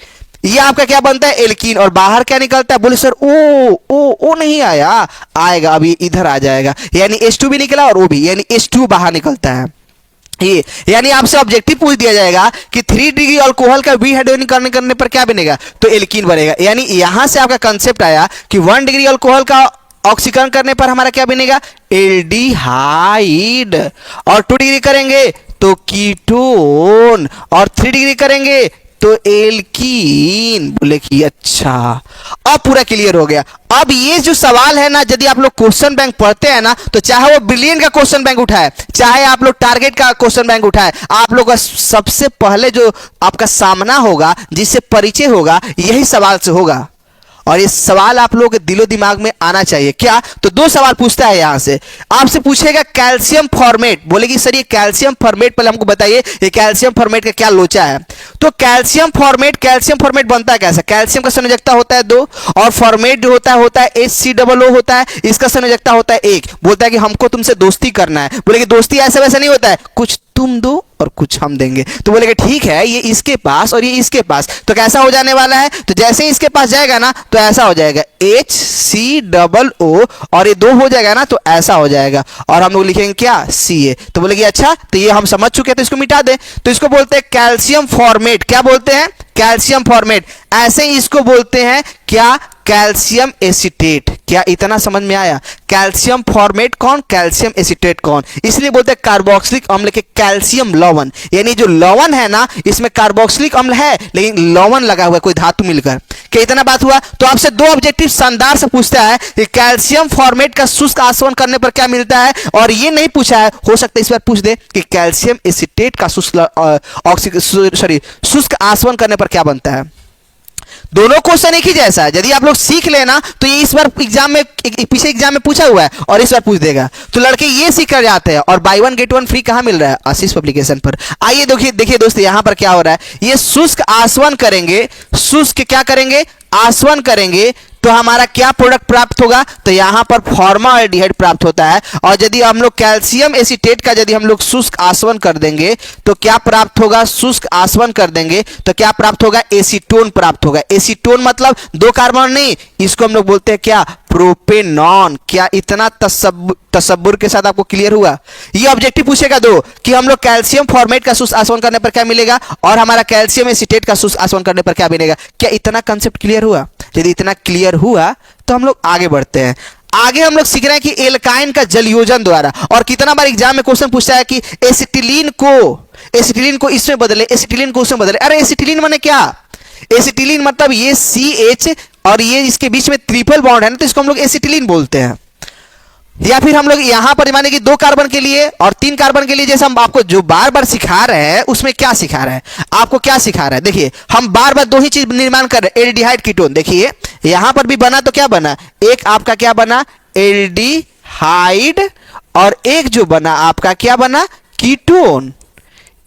ये आपका क्या बनता है, एल्कीन। और बाहर क्या निकलता है, बोले सर ओ नहीं आया, आएगा अभी इधर आ जाएगा, यानी H2 भी निकला और O भी, यानी H2 बाहर निकलता है। ये यानी आपसे ऑब्जेक्टिव पूछ दिया जाएगा कि 3 डिग्री अल्कोहल का विहाइड्रोजनीकरण करने पर क्या बनेगा, तो एल्कीन बनेगा। यानी यहां से आपका कंसेप्ट आया कि 1 डिग्री अल्कोहल का ऑक्सीकरण करने पर हमारा क्या बनेगा, एल्डिहाइड। और 2 डिग्री करेंगे तो कीटोन, और 3 डिग्री करेंगे तो एल्कीन। बोले कि अच्छा अब पूरा क्लियर हो गया। अब ये जो सवाल है ना, यदि आप लोग क्वेश्चन बैंक पढ़ते हैं ना, तो चाहे वो ब्रिलियंट का क्वेश्चन बैंक उठाए, चाहे आप लोग टारगेट का क्वेश्चन बैंक उठाए, आप लोग का सबसे पहले जो आपका सामना होगा, जिससे परिचय होगा, यही सवाल से होगा। और ये सवाल आप लोगों के दिलो दिमाग में आना चाहिए। क्या, तो 2 सवाल पूछता है यहां से, आपसे पूछेगा कैल्शियम फॉर्मेट। बोलेगी सर ये कैल्शियम फॉर्मेट पहले हमको बताइए, ये कैल्शियम फॉर्मेट का क्या लोचा है। तो कैल्शियम फॉर्मेट बनता है कैसा, कैल्शियम का संयोजकता होता है 2 और फॉर्मेट जो होता है HCOO होता है, इसका संयोजकता होता है 1। बोलता है कि हमको तुमसे दोस्ती करना है। बोलेगी दोस्ती ऐसा वैसा नहीं होता है, कुछ तुम दो और कुछ हम देंगे। तो बोलेगा ठीक है, ये इसके पास और ये इसके पास, तो कैसा हो जाने वाला है, तो जैसे ही इसके पास जाएगा ना तो ऐसा हो जाएगा HCOO, और ये 2 हो जाएगा ना तो ऐसा हो जाएगा, और हम लोग लिखेंगे क्या, Ca। तो बोलेगी अच्छा तो ये हम समझ चुके हैं, तो इसको मिटा दे। तो इसको बोलते हैं कैल्शियम फॉर्मेट। क्या बोलते हैं, कैल्शियम फॉर्मेट। ऐसे ही इसको बोलते हैं क्या, कैल्शियम एसीटेट। क्या इतना समझ में आया, कैल्शियम फॉर्मेट कौन, कैल्शियम एसीटेट कौन। इसलिए बोलते हैं कार्बोक्सिलिक अम्ल के कैल्शियम लवण, यानी जो लवण है ना इसमें कार्बोक्सिलिक अम्ल है लेकिन लवण लगा हुआ है, कोई धातु मिलकर। क्या इतना बात हुआ? तो आपसे दो ऑब्जेक्टिव शानदार से पूछता है कि कैल्शियम फॉर्मेट का शुष्क आसवन करने पर क्या मिलता है, और ये नहीं पूछा है, हो सकता है इस बार पूछ दे कि कैल्शियम एसीटेट का शुष्क आसवन करने पर क्या बनता है। दोनों क्वेश्चन एक ही जैसा है, यदि आप लोग सीख लेना तो ये इस बार एग्जाम में, पीछे एग्जाम में पूछा हुआ है और इस बार पूछ देगा। तो लड़के ये सीख कर जाते हैं, और by one get one free कहां मिल रहा है? आशीष पब्लिकेशन पर। आइए देखिए दोस्तों, यहां पर क्या हो रहा है, ये शुष्क आसवन करेंगे, शुष्क क्या करेंगे, आसवन करेंगे, तो हमारा क्या प्रोडक्ट प्राप्त होगा? तो यहां पर फॉर्माल्डिहाइड प्राप्त होता है। और यदि हम लोग कैल्शियम एसीटेट का यदि हम लोग शुष्क आसवन कर देंगे तो क्या प्राप्त होगा? शुष्क आसवन कर देंगे तो क्या प्राप्त होगा? एसीटोन प्राप्त होगा। एसीटोन मतलब दो कार्बन नहीं, इसको हम लोग बोलते हैं क्या? प्रोपेनॉन। क्या इतना तसब्बुर के साथ आपको क्लियर हुआ? ये ऑब्जेक्टिव पूछेगा दो कि हम लोग कैल्शियम फॉर्मेट का शुष्क आसवन करने पर क्या मिलेगा, और हमारा कैल्शियम एसीटेट का शुष्क आसवन करने पर क्या मिलेगा। क्या इतना कंसेप्ट क्लियर हुआ? यदि इतना क्लियर हुआ तो हम लोग आगे बढ़ते हैं। आगे हम लोग सीख रहे हैं कि एल्काइन का जलयोजन द्वारा, और कितना बार एग्जाम में क्वेश्चन पूछता है कि एसिटिलीन को इसमें बदले, एसिटिलीन को उसमें बदले। अरे एसिटिलीन माने क्या? एसिटिलीन मतलब ये CH और ये इसके बीच में ट्रिपल बॉन्ड है ना, तो इसको हम लोग एसिटिलीन बोलते हैं। या फिर हम लोग यहां पर माने कि 2 कार्बन के लिए और 3 कार्बन के लिए, जैसे हम आपको जो बार बार सिखा रहे हैं उसमें क्या सिखा रहे हैं, आपको क्या सिखा रहा है? देखिए हम बार बार दो ही चीज निर्माण कर रहे हैं, एल्डिहाइड कीटोन। देखिए यहां पर भी बना तो क्या बना, एक आपका क्या बना, एल्डिहाइड, और एक जो बना आपका क्या बना, कीटोन।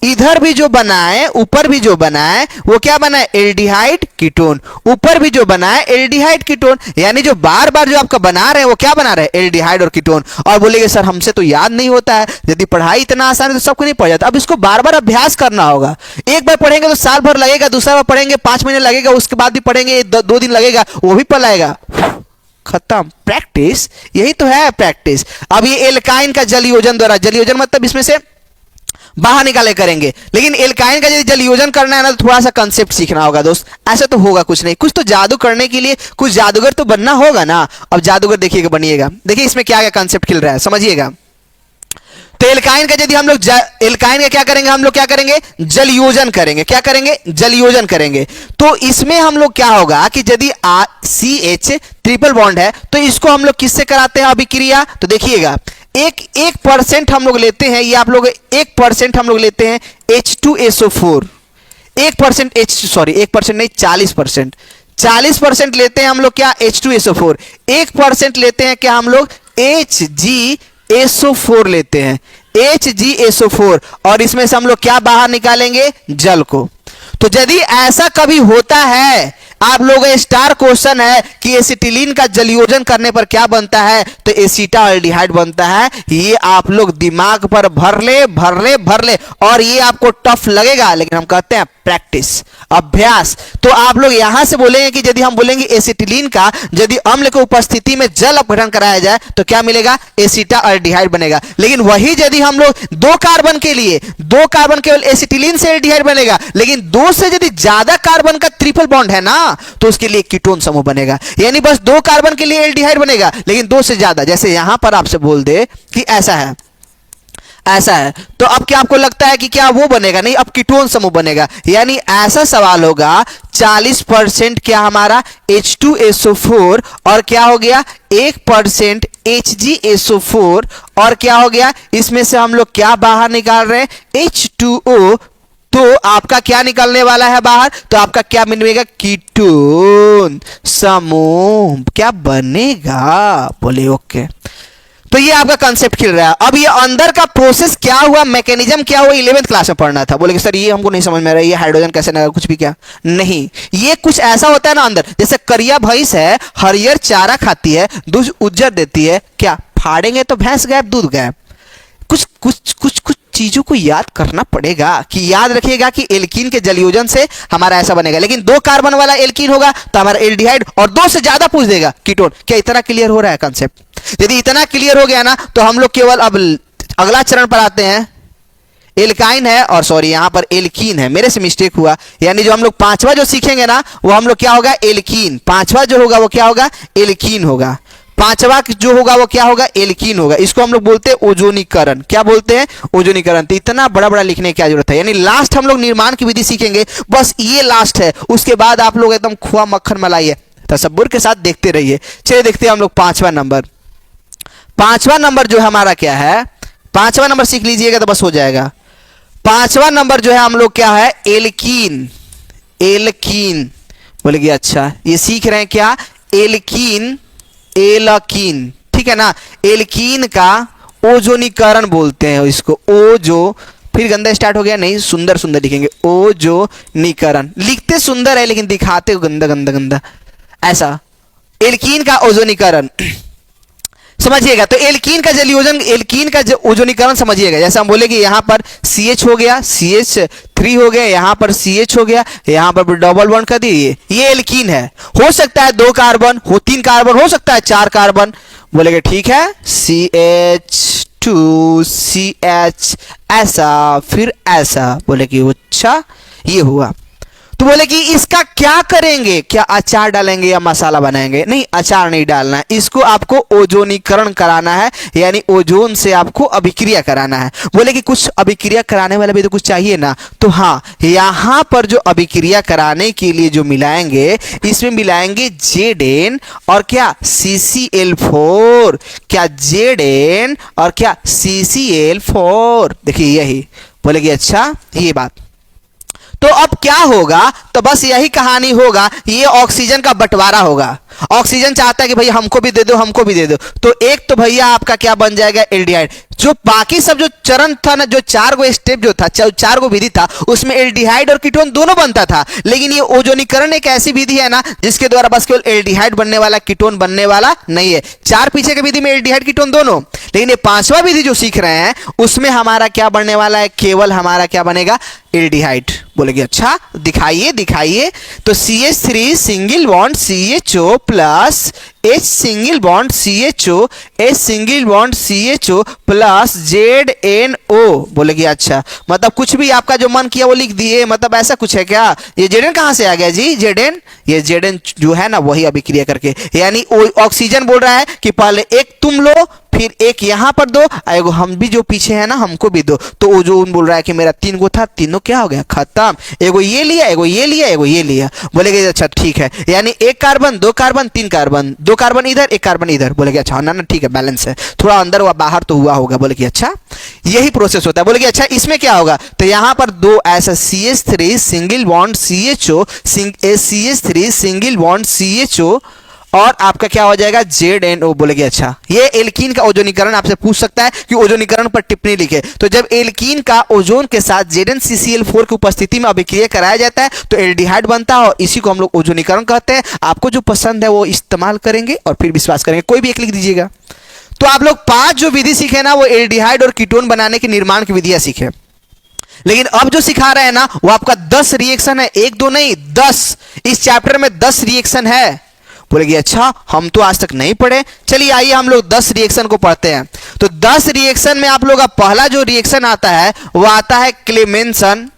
इधर भी जो बना है, ऊपर भी जो बना है वो क्या बना है, एल्डिहाइड कीटोन। ऊपर भी जो बना है एल्डिहाइड कीटोन, यानी जो बार बार जो आपका बना रहे हैं वो क्या बना रहे हैं, एल्डिहाइड और कीटोन। और बोलेंगे सर हमसे तो याद नहीं होता है। यदि पढ़ाई इतना आसान है तो सबको नहीं पढ़ जाता। अब इसको बार बार अभ्यास करना होगा। एक बार पढ़ेंगे तो साल भर लगेगा, दूसरा बार पढ़ेंगे 5 महीने लगेगा, उसके बाद भी पढ़ेंगे 2 दिन लगेगा, वो भी पढ़ आएगा। खत्म। प्रैक्टिस, यही तो है प्रैक्टिस। अब ये एल्काइन का जलयोजन द्वारा, जलयोजन मतलब इसमें से बाहर निकाले करेंगे, लेकिन एल्काइन का यदि जलयोजन करना है ना तो थोड़ा सा कंसेप्ट सीखना होगा दोस्त। ऐसा तो होगा कुछ नहीं, कुछ तो जादू करने के लिए कुछ जादूगर तो बनना होगा ना। अब जादूगर देखिएगा, बनिएगा। देखिए इसमें क्या क्या कंसेप्ट खिल रहा है, समझिएगा। तो एल्काइन का यदि हम लोग एल्काइन का क्या करेंगे, हम लोग क्या करेंगे, जलयोजन करेंगे। क्या करेंगे, जलयोजन करेंगे। तो इसमें हम लोग क्या होगा कि यदि CH ट्रिपल बॉन्ड है तो इसको हम लोग किससे कराते हैं अभिक्रिया, तो देखिएगा 1% हम लोग लेते हैं, ये आप लोग 1% हम लोग लेते हैं H2SO4। 1% 1% नहीं 40%, 40% लेते हैं हम लोग क्या, H2SO4। 1% लेते हैं क्या हम लोग, HgSO4 लेते हैं, HgSO4। और इसमें से हम लोग क्या बाहर निकालेंगे, जल को। तो यदि ऐसा कभी होता है, आप लोगों का स्टार क्वेश्चन है कि एसिटिलीन का जलयोजन करने पर क्या बनता है, तो एसीटाल्डिहाइड बनता है। ये आप लोग दिमाग पर भर ले, और ये आपको टफ लगेगा, लेकिन हम कहते हैं प्रैक्टिस, अभ्यास। तो आप लोग यहां से बोलेंगे कि यदि हम बोलेंगे एसिटिलीन का यदि अम्ल की उपस्थिति में जल अपघटन कराया जाए तो क्या मिलेगा, एसीटाल्डिहाइड बनेगा। लेकिन वही यदि हम लोग 2 कार्बन के लिए, 2 कार्बन केवल एसिटिलीन से एल्डिहाइड बनेगा, लेकिन 2 से यदि ज्यादा कार्बन का ट्रिपल बॉन्ड है ना तो उसके लिए कीटोन समूह बनेगा। यानी बस 2 कार्बन के लिए एल्डिहाइड बनेगा, लेकिन 2 से ज्यादा, जैसे यहां पर आपसे बोल दे कि ऐसा है, ऐसा है, तो अब क्या आपको लगता है कि क्या वो बनेगा, नहीं, अब कीटोन समूह बनेगा। यानी ऐसा सवाल होगा 40% क्या हमारा H2SO4 और क्या हो गया 1% HgSO4, और क्या हो गया, इसमें से हम लोग क्या बाहर निकाल रहे हैं, H2O। तो आपका क्या निकलने वाला है बाहर, तो आपका क्या बनेगा, कीटोन समूह क्या बनेगा, बोले ओके। तो ये आपका कंसेप्ट खिल रहा है। अब ये अंदर का प्रोसेस क्या हुआ, मैकेनिज्म क्या हुआ, 11th क्लास में पढ़ना था। बोले कि सर ये हमको नहीं समझ में आ रहा है, ये हाइड्रोजन कैसे ना, कुछ भी क्या नहीं। ये कुछ ऐसा होता है ना अंदर, जैसे करिया भैंस है, हरियर चारा खाती है, दूध उज्जर देती है, क्या फाड़ेंगे तो भैंस गायब, दूध गायब। कुछ चीजों को याद करना पड़ेगा कि याद रखिएगा कि एल्कीन के जलयोजन से हमारा ऐसा बनेगा। लेकिन 2 कार्बन वाला एल्कीन होगा तो हमारा एल्डिहाइड, और 2 से ज्यादा पूछ देगा कीटोन। क्या इतना क्लियर हो रहा है कंसेप्ट? यदि इतना क्लियर हो गया ना तो हम लोग केवल अब अगला चरण पर आते हैं। एल्काइन है, और सॉरी यहां पर एल्कीन है, मेरे से मिस्टेक हुआ। यानी जो हम लोग 5वां जो सीखेंगे ना वो हम लोग क्या होगा, एल्कीन। 5वां जो होगा वो क्या होगा, एल्कीन होगा। पांचवा जो होगा वो क्या होगा, एल्कीन होगा। इसको हम लोग बोलते हैं ओजोनीकरण। क्या बोलते हैं, ओजोनीकरण। तो इतना बड़ा बड़ा लिखने की क्या जरूरत है, यानी लास्ट हम लोग निर्माण की विधि सीखेंगे, बस ये लास्ट है, उसके बाद आप लोग एकदम खोआ मक्खन मलाई है। तसब्बुर के साथ देखते रहिए। चलिए देखते हैं हम लोग पांचवा नंबर। पांचवा नंबर जो हमारा क्या है, पांचवा नंबर सीख लीजिएगा तो बस हो जाएगा। पांचवा नंबर जो है हम लोग क्या है, एल्कीन। एल्कीन बोलेगी, अच्छा ये सीख रहे हैं क्या, एल्कीन, एल्कीन, ठीक है ना। एल्कीन का ओजोनीकरण बोलते हैं इसको, ओजो, फिर गंदा स्टार्ट हो गया, नहीं सुंदर सुंदर लिखेंगे, ओजोनीकरण। लिखते सुंदर है लेकिन दिखाते गंदा गंदा गंदा, ऐसा। एल्कीन का ओजोनीकरण समझिएगा। तो एल्कीन का जलीयोजन, एल्कीन का ओजोनीकरण समझिएगा। जैसे हम बोले कि यहां पर CH हो गया, CH3 हो गया, यहां पर CH हो गया, यहां पर डबल बॉन्ड कर दिए, ये एल्कीन है। हो सकता है 2 कार्बन हो, 3 कार्बन हो सकता है, 4 कार्बन, बोलेगे ठीक है, CH2 CH ऐसा, फिर ऐसा, बोले कि अच्छा ये हुआ। तो बोले कि इसका क्या करेंगे, क्या अचार डालेंगे या मसाला बनाएंगे, नहीं अचार नहीं डालना है, इसको आपको ओजोनीकरण कराना है, यानी ओजोन से आपको अभिक्रिया कराना है। बोले कि कुछ अभिक्रिया कराने वाला भी तो कुछ चाहिए ना, तो हाँ यहां पर जो अभिक्रिया कराने के लिए जो मिलाएंगे, इसमें मिलाएंगे Zn और क्या CCl4, क्या Zn और क्या CCl4, देखिए यही। बोले कि अच्छा ये बात, तो अब क्या होगा, तो बस यही कहानी होगा, ये ऑक्सीजन का बंटवारा होगा। ऑक्सीजन चाहता है कि भैया हमको भी दे दो, हमको भी दे दो, तो एक तो भैया आपका क्या बन जाएगा, एल्डिहाइड। जो बाकी सब जो चरण था ना, जो 4 गो स्टेप जो था, 4 गो विधि था, उसमें एल्डिहाइड और कीटोन दोनों बनता था। लेकिन ये ओजोनीकरण एक ऐसी विधि है ना जिसके द्वारा बस केवल एल्डिहाइड बनने वाला, कीटोन बनने वाला नहीं है। 4 पीछे की विधि में एल्डिहाइड कीटोन दोनों, लेकिन ये 5वां विधि जो सीख रहे हैं उसमें हमारा क्या बनने वाला है, केवल हमारा क्या बनेगा, एल्डिहाइड। बोलेगी अच्छा दिखाइए दिखाइए। तो CH3 single bond CHO plus H single bond CHO, H single bond CHO plus ZNO। बोलेगी अच्छा, मतलब कुछ भी आपका जो मन किया वो लिख दिए, मतलब ऐसा कुछ है क्या। ये Zn कहां से आ गया जी, Zn, ये Zn जो है ना वही अभिक्रिया करके, यानी ऑक्सीजन बोल रहा है कि पहले एक तुम लो, फिर एक यहां पर दो, एगो हम भी जो पीछे है ना हमको भी दो। तो ओजोन बोल रहा है कि मेरा 3 गो था, तीनों क्या हो गया, खत्म। एगो ये लिया, एगो ये लिया, एगो ये लिया। बोलेगे अच्छा ठीक है, यानी 1 कार्बन 2 कार्बन 3 कार्बन, 2 कार्बन इधर 1 कार्बन इधर। बोलेगे अच्छा ना ना ठीक है, बैलेंस है, थोड़ा अंदर हुआ बाहर तो हुआ होगा। बोले कि अच्छा यही प्रोसेस होता है। बोले कि अच्छा इसमें क्या होगा, तो यहां पर 2 ऐसा CH3 single bond CHO, CH3 single bond CHO और आपका क्या हो जाएगा, ZNO। बोलेगे अच्छा, ये एल्कीन का ओजोनीकरण आपसे पूछ सकता है कि ओजोनीकरण पर टिप्पणी लिखे। तो जब एल्कीन का ओजोन के साथ ZnCCl4 की उपस्थिति में अभिक्रिया कराया जाता है तो एल्डिहाइड बनता है, और इसी को हम लोग ओजोनीकरण कहते हैं। आपको जो पसंद है वो इस्तेमाल करेंगे और फिर विश्वास करेंगे, कोई भी एक लिख दीजिएगा। तो आप लोग 5 जो विधि सीखे ना वो एल्डिहाइड और कीटोन बनाने के निर्माण की विधियां सीखे। लेकिन अब जो सिखा रहे हैं ना वो आपका 10 रिएक्शन है, 1 2 नहीं 10। इस चैप्टर में 10 रिएक्शन है। बोलेगी अच्छा हम तो आज तक नहीं पढ़े, चलिए आइए हम लोग 10 रिएक्शन को पढ़ते हैं। तो 10 रिएक्शन में आप लोग का पहला जो रिएक्शन आता है वो आता है क्लेमेंसन।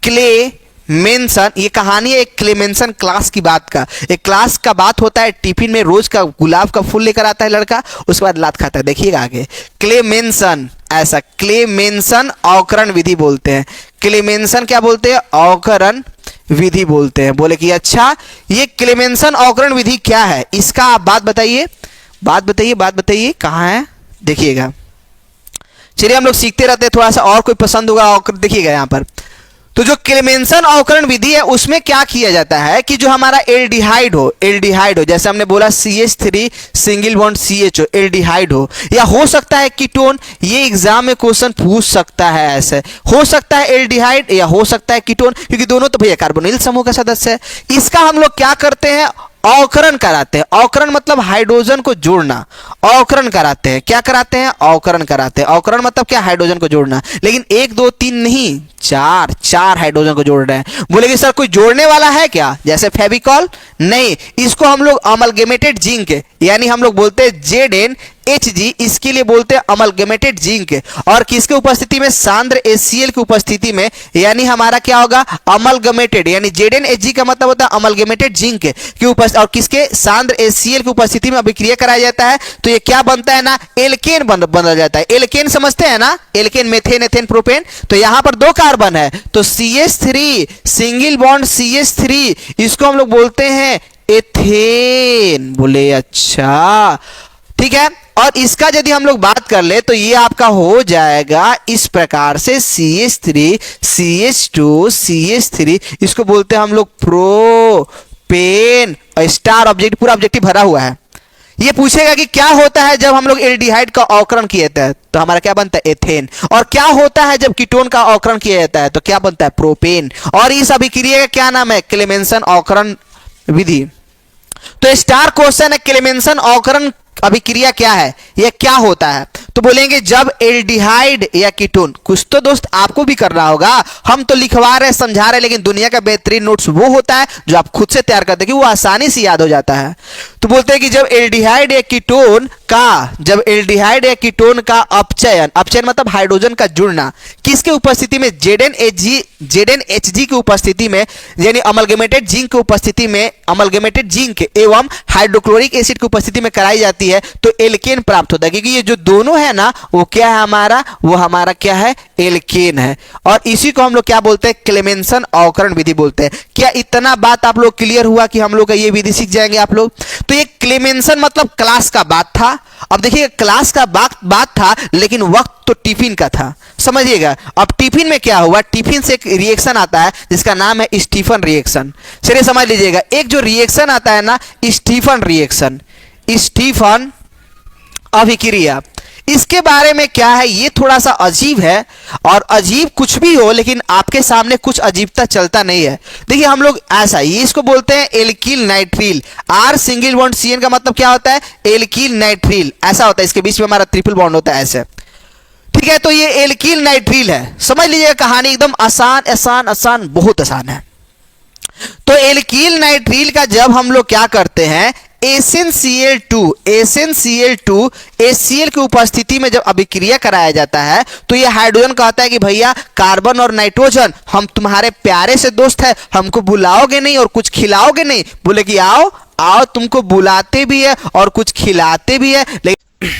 क्लेमेंसन, ये कहानी है एक क्लेमेंसन क्लास की बात का। एक क्लास का बात होता है, टिफिन में रोज का गुलाब का फूल लेकर आता है लड़का, उसके बाद लात खाता है, देखिएगा आगे। क्लेमेंसन ऐसा, क्लेमेंसन अवकरण विधि बोलते हैं। क्लेमेंसन क्या बोलते हैं, अवकरण विधि बोलते हैं। बोले कि अच्छा ये क्लेमेंसन अवकरण विधि क्या है, इसका आप बात बताइए, बात बताइए, बात बताइए कहाँ है, देखिएगा। चलिए हम लोग सीखते रहते हैं, थोड़ा सा और कोई पसंद होगा अवकरण, देखिएगा यहाँ पर। तो जो क्लेमेंसन अवकरण विधि है उसमें क्या किया जाता है कि जो हमारा एल्डिहाइड हो, एल्डिहाइड हो, जैसे हमने बोला CH3 single bond CHO, aldehyde हो, या हो सकता है कीटोन, ये एग्जाम में क्वेश्चन पूछ सकता है। ऐसे हो सकता है एल्डिहाइड या हो सकता है कीटोन, क्योंकि दोनों तो भैया कार्बोनिल समूह का सदस्य है। इसका हम लोग क्या करते हैं, अवकरण कराते हैं। अवकरण मतलब हाइड्रोजन को जोड़ना, अवकरण कराते हैं। क्या कराते हैं, अवकरण कराते हैं। अवकरण मतलब क्या, हाइड्रोजन को जोड़ना। लेकिन 1 2 3 नहीं, 4 हाइड्रोजन को जोड़ रहे हैं। बोलेगी सर कोई जोड़ने वाला है क्या, जैसे फेविकॉल, नहीं, इसको हम लोग अमलगेमेटेड जिंक, यानी हम लोग बोलते हैं Hg, इसके लिए बोलते हैं अमलगमेटेड जिंक। और किसके उपस्थिति में? सांद्र HCl की उपस्थिति में, यानी हमारा क्या होगा? अमलगमेटेड, यानी ZnHg का मतलब होता है अमलगमेटेड जिंक की उपस्थिति, और किसके? सांद्र HCl की उपस्थिति में अभिक्रिया कराया जाता है तो ये क्या बनता है ना? एल्केन बन जाता है। एल्केन समझते हैं ना? Alkane, methane, ethane, propane. तो यहां पर 2 कार्बन है तो CH3, सिंगल बॉन्ड CH3, इसको हम लोग बोलते हैं एथेन। बोले अच्छा, ठीक है। और इसका यदि हम लोग बात कर ले तो ये आपका हो जाएगा इस प्रकार से CH3 CH2 CH3, इसको बोलते हैं हम लोग प्रोपेन। स्टार ऑब्जेक्ट, पूरा ऑब्जेक्टिव भरा हुआ है। ये पूछेगा कि क्या होता है जब हम लोग एल्डिहाइड का अवकरण किया जाता है तो हमारा क्या बनता है? एथेन। और क्या होता है जब कीटोन का अवकरण किया जाता है तो क्या बनता है? प्रोपेन। और इस अभिक्रिया का क्या नाम है? क्लेमेंसन अवकरण विधि। तो स्टार क्वेश्चन है, क्लेमेंसन अवकरण अभिक्रिया क्या है, यह क्या होता है? तो बोलेंगे जब एल्डिहाइड या कीटोन, कुछ तो दोस्त आपको भी करना होगा, हम तो लिखवा रहे समझा रहे, लेकिन दुनिया का बेहतरीन नोट्स वो होता है जो आप खुद से तैयार करते हैं कि वो आसानी से याद हो जाता है। तो बोलते हैं कि जब एल्डिहाइड या कीटोन का अपचयन, अपचयन मतलब हाइड्रोजन का जुड़ना, किसके उपस्थिति में? ZnHg की उपस्थिति में, यानी अमलगमेटेड जिंक की उपस्थिति में, अमलगमेटेड जिंक एवं हाइड्रोक्लोरिक एसिड की उपस्थिति में कराई जाती है तो एल्केन प्राप्त होता है। क्योंकि ये जो दोनों है ना, वो क्या है हमारा? वो हमारा क्या है? एल्केन है। और इसी को हम लोग क्या बोलते हैं? क्लेमेंसन अवकरण विधि बोलते हैं। क्या इतना बात आप लोग क्लियर हुआ कि हम लोग का ये विधि सीख जाएंगे आप लोग? तो ये क्लेमेंसन मतलब क्लास का बात था। अब देखिए, क्लास का बात था लेकिन वक्त तो टिफिन का था, समझिएगा। अब टिफिन में क्या हुआ? टिफिन से एक रिएक्शन आता है जिसका नाम है स्टीफन रिएक्शन। चलिए समझ लीजिएगा, एक जो रिएक्शन आता है ना, स्टीफन रिएक्शन, स्टीफन अभिक्रिया, इसके बारे में क्या है? ये थोड़ा सा अजीब है, और अजीब कुछ भी हो लेकिन आपके सामने कुछ अजीबता चलता नहीं है। देखिए हम लोग ऐसा, ये इसको बोलते हैं alkyl nitrile. R single bond CN का मतलब क्या होता है? एल्किल नाइट्रिल, ऐसा होता है, इसके बीच में हमारा ट्रिपल बॉन्ड होता है ऐसे, ठीक है। तो ये एल्किल नाइट्रिल है, समझ लीजिएगा। कहानी एकदम आसान आसान आसान, बहुत आसान है। तो एल्किल नाइट्रिल का जब हम लोग क्या करते हैं, SnCl2 HCl की उपस्थिति में जब अभिक्रिया कराया जाता है तो ये हाइड्रोजन कहता है कि भैया कार्बन और नाइट्रोजन, हम तुम्हारे प्यारे से दोस्त है, हमको बुलाओगे नहीं और कुछ खिलाओगे नहीं। बोले कि आओ आओ, तुमको बुलाते भी है और कुछ खिलाते भी है। लेकिन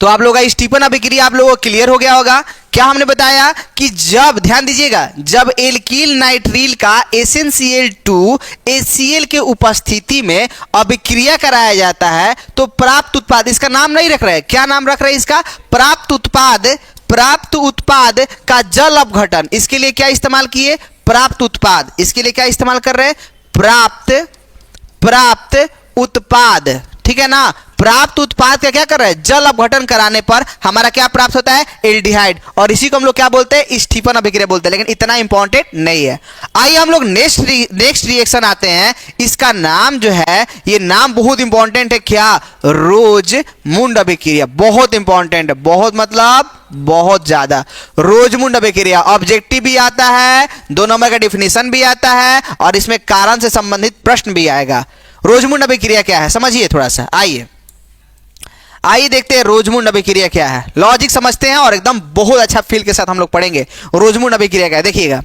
तो आप लोगों का स्टीफन अभिक्रिया आप लोगों को क्लियर हो गया होगा। क्या हमने बताया कि जब, ध्यान दीजिएगा, जब एल्किल नाइट्रिल का SnCl2 HCl के उपस्थिति में अभिक्रिया कराया जाता है तो प्राप्त उत्पाद, इसका नाम नहीं रख रहे, क्या नाम रख रहे हैं इसका? प्राप्त उत्पाद का जल अपघटन। इसके लिए क्या इस्तेमाल किए? प्राप्त उत्पाद। इसके लिए क्या इस्तेमाल कर रहे हैं? प्राप्त उत्पाद, ठीक है ना। प्राप्त उत्पाद का क्या कर रहे हैं? जल अपघटन कराने पर हमारा क्या प्राप्त होता है? एल्डिहाइड। और इसी को हम लोग क्या बोलते हैं? स्टीफन अभिक्रिया बोलते हैं, लेकिन इतना इंपॉर्टेंट नहीं है। आइए हम लोग नेक्स्ट रिएक्शन आते हैं। इसका नाम जो है, ये नाम बहुत इंपॉर्टेंट है, क्या? रोजमुंड अभिक्रिया। बहुत इंपॉर्टेंट है, बहुत मतलब बहुत ज्यादा। रोजमुंड अभिक्रिया ऑब्जेक्टिव भी आता है, 2 नंबर का डिफिनेशन भी आता है, और इसमें कारण से संबंधित प्रश्न भी आएगा। रोजमुंड अभिक्रिया क्या है समझिए थोड़ा सा। आइए देखते हैं रोजमुंड अभिक्रिया क्या है। लॉजिक समझते हैं और एकदम बहुत अच्छा फील के साथ हम लोग पढ़ेंगे रोजमुंड अभिक्रिया क्या है। देखिएगा,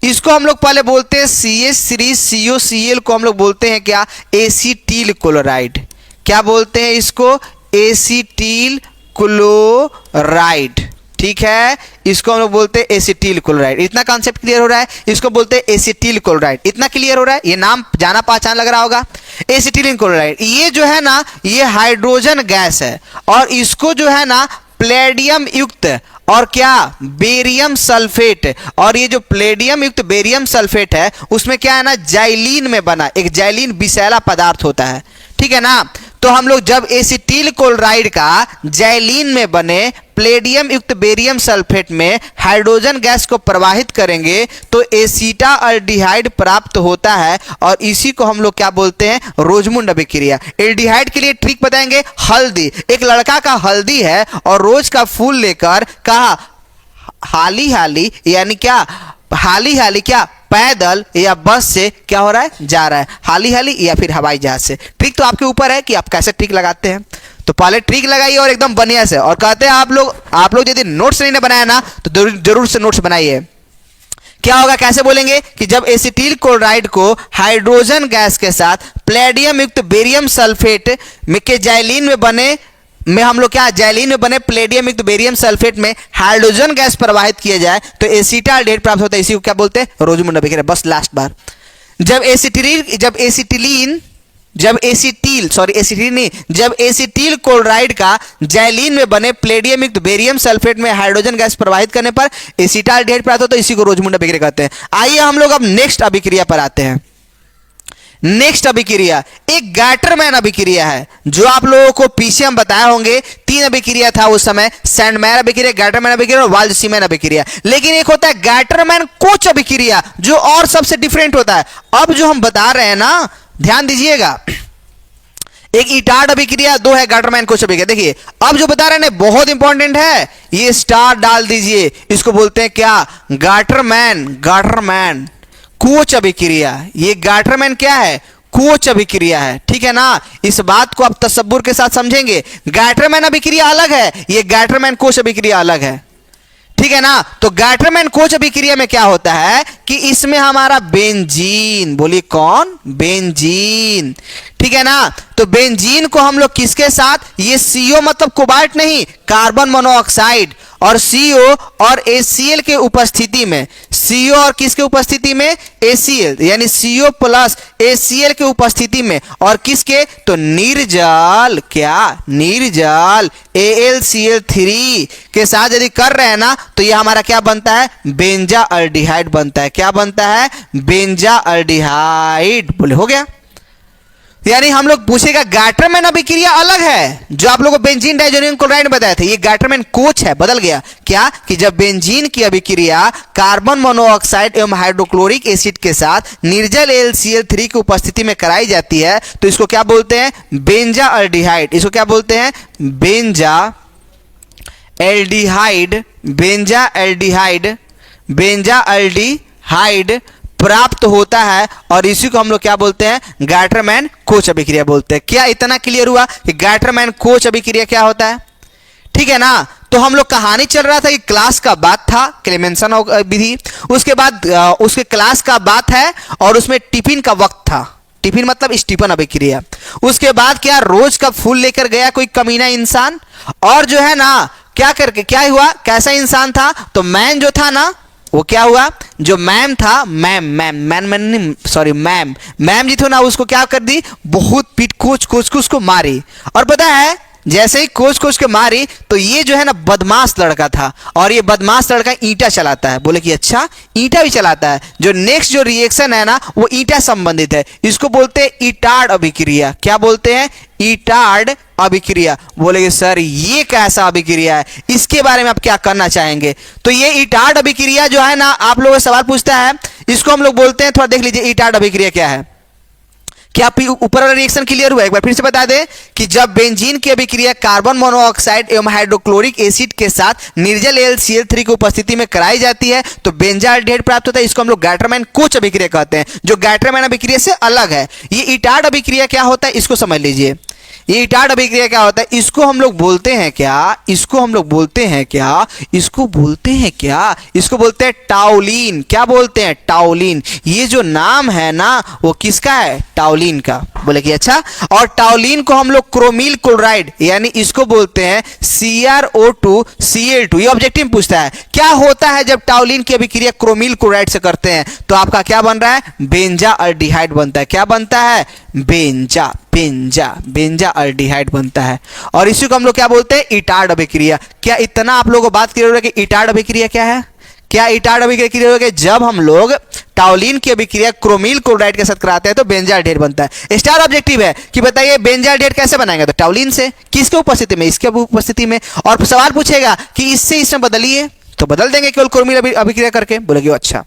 इसको हम लोग पहले बोलते हैं CH3COCl को हम लोग बोलते हैं क्या? Acetyl chloride. क्या बोलते हैं इसको? एसीटिल क्लोराइड, ठीक है। इसको हम लोग बोलते हैं एसिटिल क्लोराइड। इतना कॉन्सेप्ट क्लियर हो रहा है? इसको बोलते हैं एसिटिल क्लोराइड। इतना क्लियर हो रहा है? ये नाम जाना पहचान लग रहा होगा, एसिटिल क्लोराइड। ये जो है ना, ये हाइड्रोजन गैस है, और इसको जो है ना प्लेडियम युक्त और क्या? Barium sulphate. और ये जो प्लेडियम युक्त बेरियम सल्फेट है, उसमें क्या है ना, जाइलिन में बना एक जाइलिन विषैला पदार्थ होता है, ठीक है ना। तो हम लोग जब एसिटिल क्लोराइड का जाइलिन में बने प्लेडियम युक्त बेरियम सल्फेट में हाइड्रोजन गैस को प्रवाहित करेंगे तो एसीटाल्डिहाइड प्राप्त होता है, और इसी को हम लोग क्या बोलते हैं? रोजमुंड अभिक्रिया। एल्डिहाइड के लिए ट्रिक बताएंगे, हल्दी। एक लड़का का हल्दी है और रोज का फूल लेकर कहा हाली हाली, यानी क्या? हाली हाली क्या? पैदल या बस से क्या हो रहा है? जा रहा है, हाली हाली या फिर हवाई जहाज से। ट्रिक तो आपके ऊपर है कि आप कैसे ट्रिक लगाते हैं। तो पहले ट्रिक लगाइए और एकदम बढ़िया से, और कहते हैं आप लोग यदि नोट्स नहीं बनाया ना तो जरूर से नोट्स बनाइए। क्या होगा, कैसे बोलेंगे कि जब एसिटिल क्लोराइड को हाइड्रोजन गैस के साथ प्लेडियम युक्त बेरियम सल्फेट में के जाइलिन में बने हम लोग क्या जाइलिन में बने प्लेडियम युक्त बेरियम सल्फेट में हाइड्रोजन गैस प्रवाहित किया जाए तो एसिटाल्डेहाइड प्राप्त होता है। इसी को क्या बोलते हैं, रोजमुंडा अभिक्रिया। बस लास्ट बार, जब एसिटिल क्लोराइड का जाइलिन में बने प्लेडियम युक्त बेरियम सल्फेट में हाइड्रोजन गैस प्रवाहित करने पर एसिटाल्डेहाइड प्राप्त होता है। इसी को रोजमुंडा अभिक्रिया कहते हैं। आइए हम लोग अब नेक्स्ट अभिक्रिया पर आते हैं। नेक्स्ट अभिक्रिया एक गैटरमैन अभिक्रिया है, जो आप लोगों को पीछे हम बताए होंगे। 3 अभिक्रिया था उस समय, सैंडमैन अभिक्रिया, गैटरमैन अभिक्रिया और वाल्डसीमैन अभिक्रिया। लेकिन एक होता है गैटरमैन कोच अभिक्रिया, जो और सबसे डिफरेंट होता है। अब जो हम बता रहे हैं ना, ध्यान दीजिएगा, एक इटार्ड अभिक्रिया, 2 है गैटरमैन कोच अभिक्रिया। देखिए अब जो बता रहे हैं बहुत इंपॉर्टेंट है, ये स्टार डाल दीजिए। इसको बोलते हैं क्या, गैटरमैन कोच अभिक्रिया। ये गैटरमैन क्या है, कोच अभिक्रिया है, ठीक है ना। इस बात को आप तसब्बुर के साथ समझेंगे। गैटरमैन अभिक्रिया अलग है, ये गैटरमैन कोच अभिक्रिया अलग है, ठीक है ना। तो गैटरमैन कोच अभिक्रिया में क्या होता है कि इसमें हमारा बेंजीन, बोलिए कौन, बेंजीन, ठीक है ना। तो बेंजीन को हम लोग किसके साथ, ये CO मतलब कोबाल्ट नहीं, कार्बन मोनोऑक्साइड, और CO और ACl के उपस्थिति में, CO और किसके उपस्थिति में, ACl, यानी CO प्लस ACl के उपस्थिति में, और किसके, तो निर्जल, क्या, निर्जल AlCl3 के साथ यदि कर रहे हैं ना तो ये हमारा क्या बनता है, बेंजाल्डिहाइड बनता है। क्या बनता है, बेंजाल्डिहाइड। बोले हो गया। यानी हम लोग पूछेगा गैटरमैन अभिक्रिया अलग है, जो आप लोगों को बेंजीन डाइजोनियम क्लोराइड बताए थे, ये गैटरमैन कोच है, बदल गया। क्या कि जब बेंजीन की अभिक्रिया कार्बन मोनोऑक्साइड एवं हाइड्रोक्लोरिक एसिड के साथ निर्जल AlCl3 की उपस्थिति में कराई जाती है तो इसको क्या बोलते हैं, बेंजाल्डिहाइड। इसको क्या बोलते हैं, बेंजाल्डिहाइड प्राप्त होता है, और इसी को हम लोग क्या बोलते हैं, गैटरमैन कोच अभिक्रिया बोलते हैं। क्या इतना क्लियर हुआ कि गैटरमैन कोच अभिक्रिया क्या होता है, ठीक है ना। तो हम लोग कहानी चल रहा था कि क्लास का बात था, क्लेमेंसन विधि, उसके बाद उसके क्लास का बात है, और उसमें टिफिन का वक्त था। टिफिन मतलब स्टीफन अभिक्रिया। उसके बाद क्या, रोज का फूल लेकर गया कोई कमीना इंसान, और जो है ना क्या करके क्या हुआ, कैसा इंसान था, तो मैन जो था ना वो क्या हुआ, जो मैम था, मैम जी थी ना, उसको क्या कर दी, बहुत पीट कोच को मारी। और पता है जैसे ही कोच के मारी तो ये जो है ना बदमाश लड़का था, और ये बदमाश लड़का ईंटा चलाता है। बोले कि अच्छा, ईंटा भी चलाता है। जो नेक्स्ट जो रिएक्शन है ना वो ईंटा संबंधित है, इसको बोलते हैं इटार्ड अभिक्रिया। क्या बोलते हैं, इटार्ड अभिक्रिया। बोलेगे सर ये कैसा अभिक्रिया है, इसके बारे में आप क्या करना चाहेंगे। तो ये इटार्ड अभिक्रिया जो है ना, आप लोगों से सवाल पूछता है, इसको हम लोग बोलते हैं, थोड़ा देख लीजिए इटार्ड अभिक्रिया क्या है। क्या ऊपर वाला रिएक्शन क्लियर हुआ, एक बार फिर से बता दें कि जब बेंजीन की अभिक्रिया कार्बन मोनोऑक्साइड एवं हाइड्रोक्लोरिक एसिड के साथ निर्जल AlCl3 की उपस्थिति में कराई जाती है तो बेंजाल्डिहाइड प्राप्त होता है। इसको हम लोग गैटरमैन कोच अभिक्रिया कहते हैं, जो गैटरमैन अभिक्रिया से अलग है। ये इटार्ड अभिक्रिया क्या होता है, इसको समझ लीजिए। ये इटार्ड अभिक्रिया क्या होता है, इसको हम लोग बोलते हैं क्या, इसको बोलते हैं टाउलिन। क्या बोलते हैं, टाउलिन। ये जो नाम है ना वो किसका है, टाउलिन का। बोले कि अच्छा, और टाउलिन को हम लोग क्रोमिल क्लोराइड, यानी इसको बोलते हैं CrO2Cl2। ये ऑब्जेक्टिव पूछता है क्या होता है जब टाउलिन की अभिक्रिया क्रोमिल क्लोराइड से करते हैं, तो आपका क्या बन रहा है, बेंजाल्डिहाइड बनता है। क्या बनता है, बेंजाल्डिहाइड बनता है। और इसी को हम लोग क्या बोलते हैं, इटार्ड अभिक्रिया। क्या इतना आप लोगों को बात क्लियर हो रहा है कि इटार्ड अभिक्रिया क्या है। क्या इटार्ड अभिक्रिया क्लियर हो गया, जब हम लोग टाउलिन की अभिक्रिया क्रोमिल क्लोराइड के साथ कराते हैं तो बेंजाल्डिहाइड बनता है। स्टार ऑब्जेक्टिव है कि बताइए बेंजाल्डिहाइड कैसे बनाएंगे, तो टाउलिन से। किसके उपस्थिति में, इसके उपस्थिति में। और सवाल पूछेगा कि इससे इसमें बदलिए, तो बदल देंगे केवल क्रोमिल अभिक्रिया करके। बोलेगे अच्छा,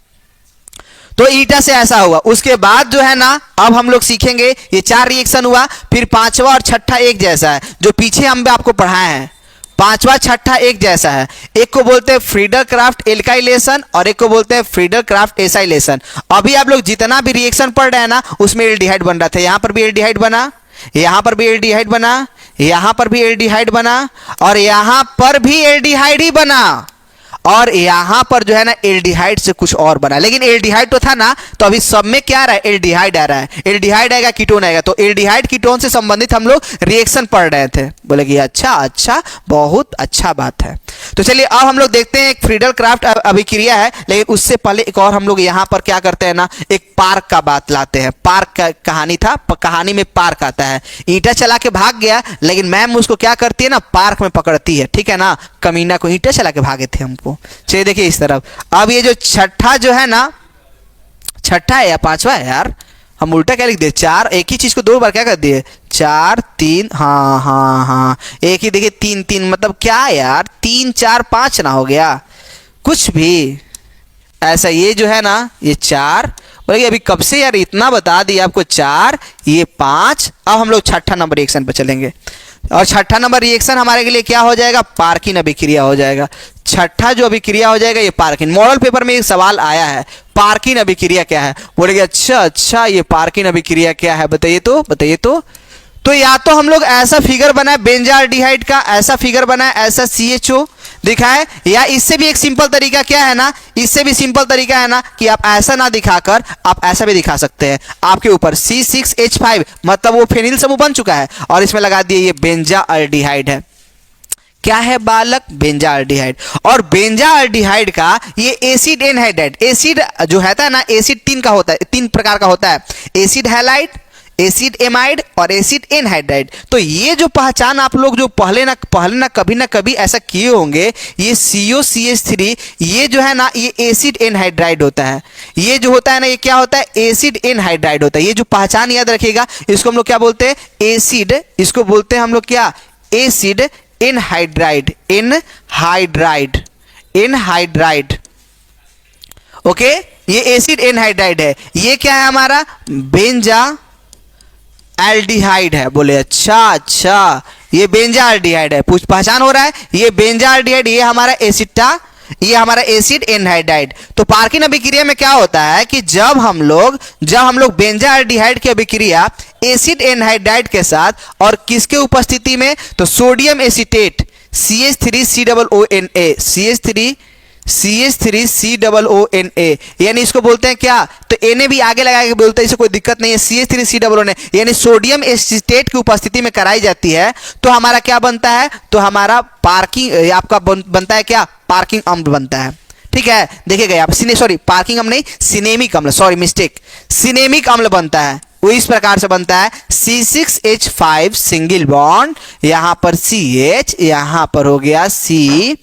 तो ईटा से ऐसा हुआ। उसके बाद जो है ना अब हम लोग सीखेंगे, ये 4 रिएक्शन हुआ, फिर 5वां और 6ठा एक जैसा है, जो पीछे हम आपको पढ़ाए हैं। 5वां 6ठा एक जैसा है। एक को बोलते हैं फ्रीडल क्राफ्ट एल्काइलेशन और एक को बोलते हैं फ्रीडल क्राफ्ट एसाइलेशन। अभी आप लोग जितना भी रिएक्शन पढ़ रहे हैं ना उसमें एल्डिहाइड बन रहा था। यहां पर भी एल्डिहाइड बना, यहां पर भी एल्डिहाइड बना, यहां पर भी एल्डिहाइड बना और यहां पर भी एल्डिहाइड ही बना और यहां पर जो है ना एल्डिहाइड से कुछ और बना, लेकिन एल्डिहाइड तो था ना, तो अभी सब में क्या आ रहा है, एल्डिहाइड आ रहा है। एल्डिहाइड आएगा कीटोन आएगा, तो एल्डिहाइड कीटोन से संबंधित हम लोग रिएक्शन पढ़ रहे थे। बोले कि अच्छा अच्छा, बहुत अच्छा बात है। तो चलिए अब हम लोग देखते हैं एक फ्रीडल क्राफ्ट अभिक्रिया है, लेकिन उससे पहले एक और हम लोग यहां पर क्या करते हैं ना, एक पार्क का बात लाते हैं। पार्क का कहानी था, कहानी में पार्क आता है, ईंटा चला के भाग गया, लेकिन मैम उसको क्या करती है ना, पार्क में पकड़ती है, ठीक है ना। कमीना को ईंटा चला के भागे थे हमको। चलिए देखिए इस तरफ, अब ये जो छठा जो है ना, छठा है या पांचवा है यार, हम उल्टा क्या लिख दिए, चार, एक ही चीज को दो बार क्या कर दिए, 4 3, हाँ हाँ हाँ, एक ही, देखिए 3 3 मतलब क्या यार, 3 4 5 ना हो गया कुछ भी ऐसा। ये जो है ना, ये 4, बोले अभी कब से यार इतना बता दिया आपको, 4 ये 5। अब हम लोग छठा नंबर रिएक्शन पर चलेंगे और छठा नंबर रिएक्शन हमारे के लिए क्या हो जाएगा, पार्किन अभिक्रिया हो जाएगा। छठा जो अभिक्रिया हो जाएगा ये पार्किन। मॉडल पेपर में एक सवाल आया है, पार्किन अभिक्रिया क्या है, बोलेगे अच्छा अच्छा ये पार्किन अभिक्रिया क्या है, बताइए तो, बताइए तो या तो हम लोग ऐसा फिगर बनाए बेंजाल्डिहाइड का, ऐसा फिगर बनाए, ऐसा CHO दिखाए, या इससे भी एक सिंपल तरीका क्या है ना, इससे भी सिंपल तरीका है ना कि आप ऐसा ना दिखाकर आप ऐसा भी दिखा सकते हैं। आपके ऊपर C6H5 मतलब वो फेनिल समूह बन चुका है और इसमें लगा दिए ये बेंजाल्डिहाइड है। क्या है बालक, बेंजाल्डिहाइड। और बेंजाल्डिहाइड का ये एसिड एनहाइड्राइड, एसिड जो है ना, एसिड 3 का होता है, 3 प्रकार का होता है, एसिड हैलाइड, एसिड एमाइड और एसिड एनहाइड्राइड। तो ये जो पहचान आप लोग जो पहले ना कभी ऐसा किए होंगे, ये COCH3 ये जो है ना, ये एसिड एनहाइड्राइड होता है। ये जो होता है ना, ये क्या होता है, एसिड एनहाइड्राइड होता है। ये जो पहचान याद रखिएगा, इसको हम लोग क्या बोलते हैं, एसिड, इसको बोलते हैं हम लोग क्या, acid anhydride, anhydride, anhydride. Okay, ये एसिड एनहाइड्राइड है। ये क्या है हमारा, बेंजा एल्डिहाइड है। बोले अच्छा अच्छा, ये बेंजाल्डिहाइड है, कुछ पहचान हो रहा है, ये बेंजाल्डिहाइड, ये हमारा एसिटा, ये हमारा एसिड एनहाइड्राइड। तो पार्किन अभिक्रिया में क्या होता है कि जब हम लोग बेंजाल्डिहाइड की अभिक्रिया एसिड एनहाइड्राइड के साथ और किसके उपस्थिति में, तो सोडियम एसीटेट CH3COONA, CH3COONA, यानी इसको बोलते हैं क्या, तो Na भी आगे लगा के बोलते हैं, इससे कोई दिक्कत नहीं है, CH3COONA यानी सोडियम एसीटेट की उपस्थिति में कराई जाती है, तो हमारा क्या बनता है, तो हमारा पार्किंग आपका बनता है क्या, पार्किंग अम्ल बनता है। ठीक है, देखिएगा आप, सॉरी पार्किंग अम्ल नहीं, सिनेमिक अम्ल, सॉरी मिस्टेक, सिनेमिक अम्ल बनता है। वो इस प्रकार से बनता है, C6H5 सिंगल बॉन्ड, यहां पर CH, यहां पर हो गया C,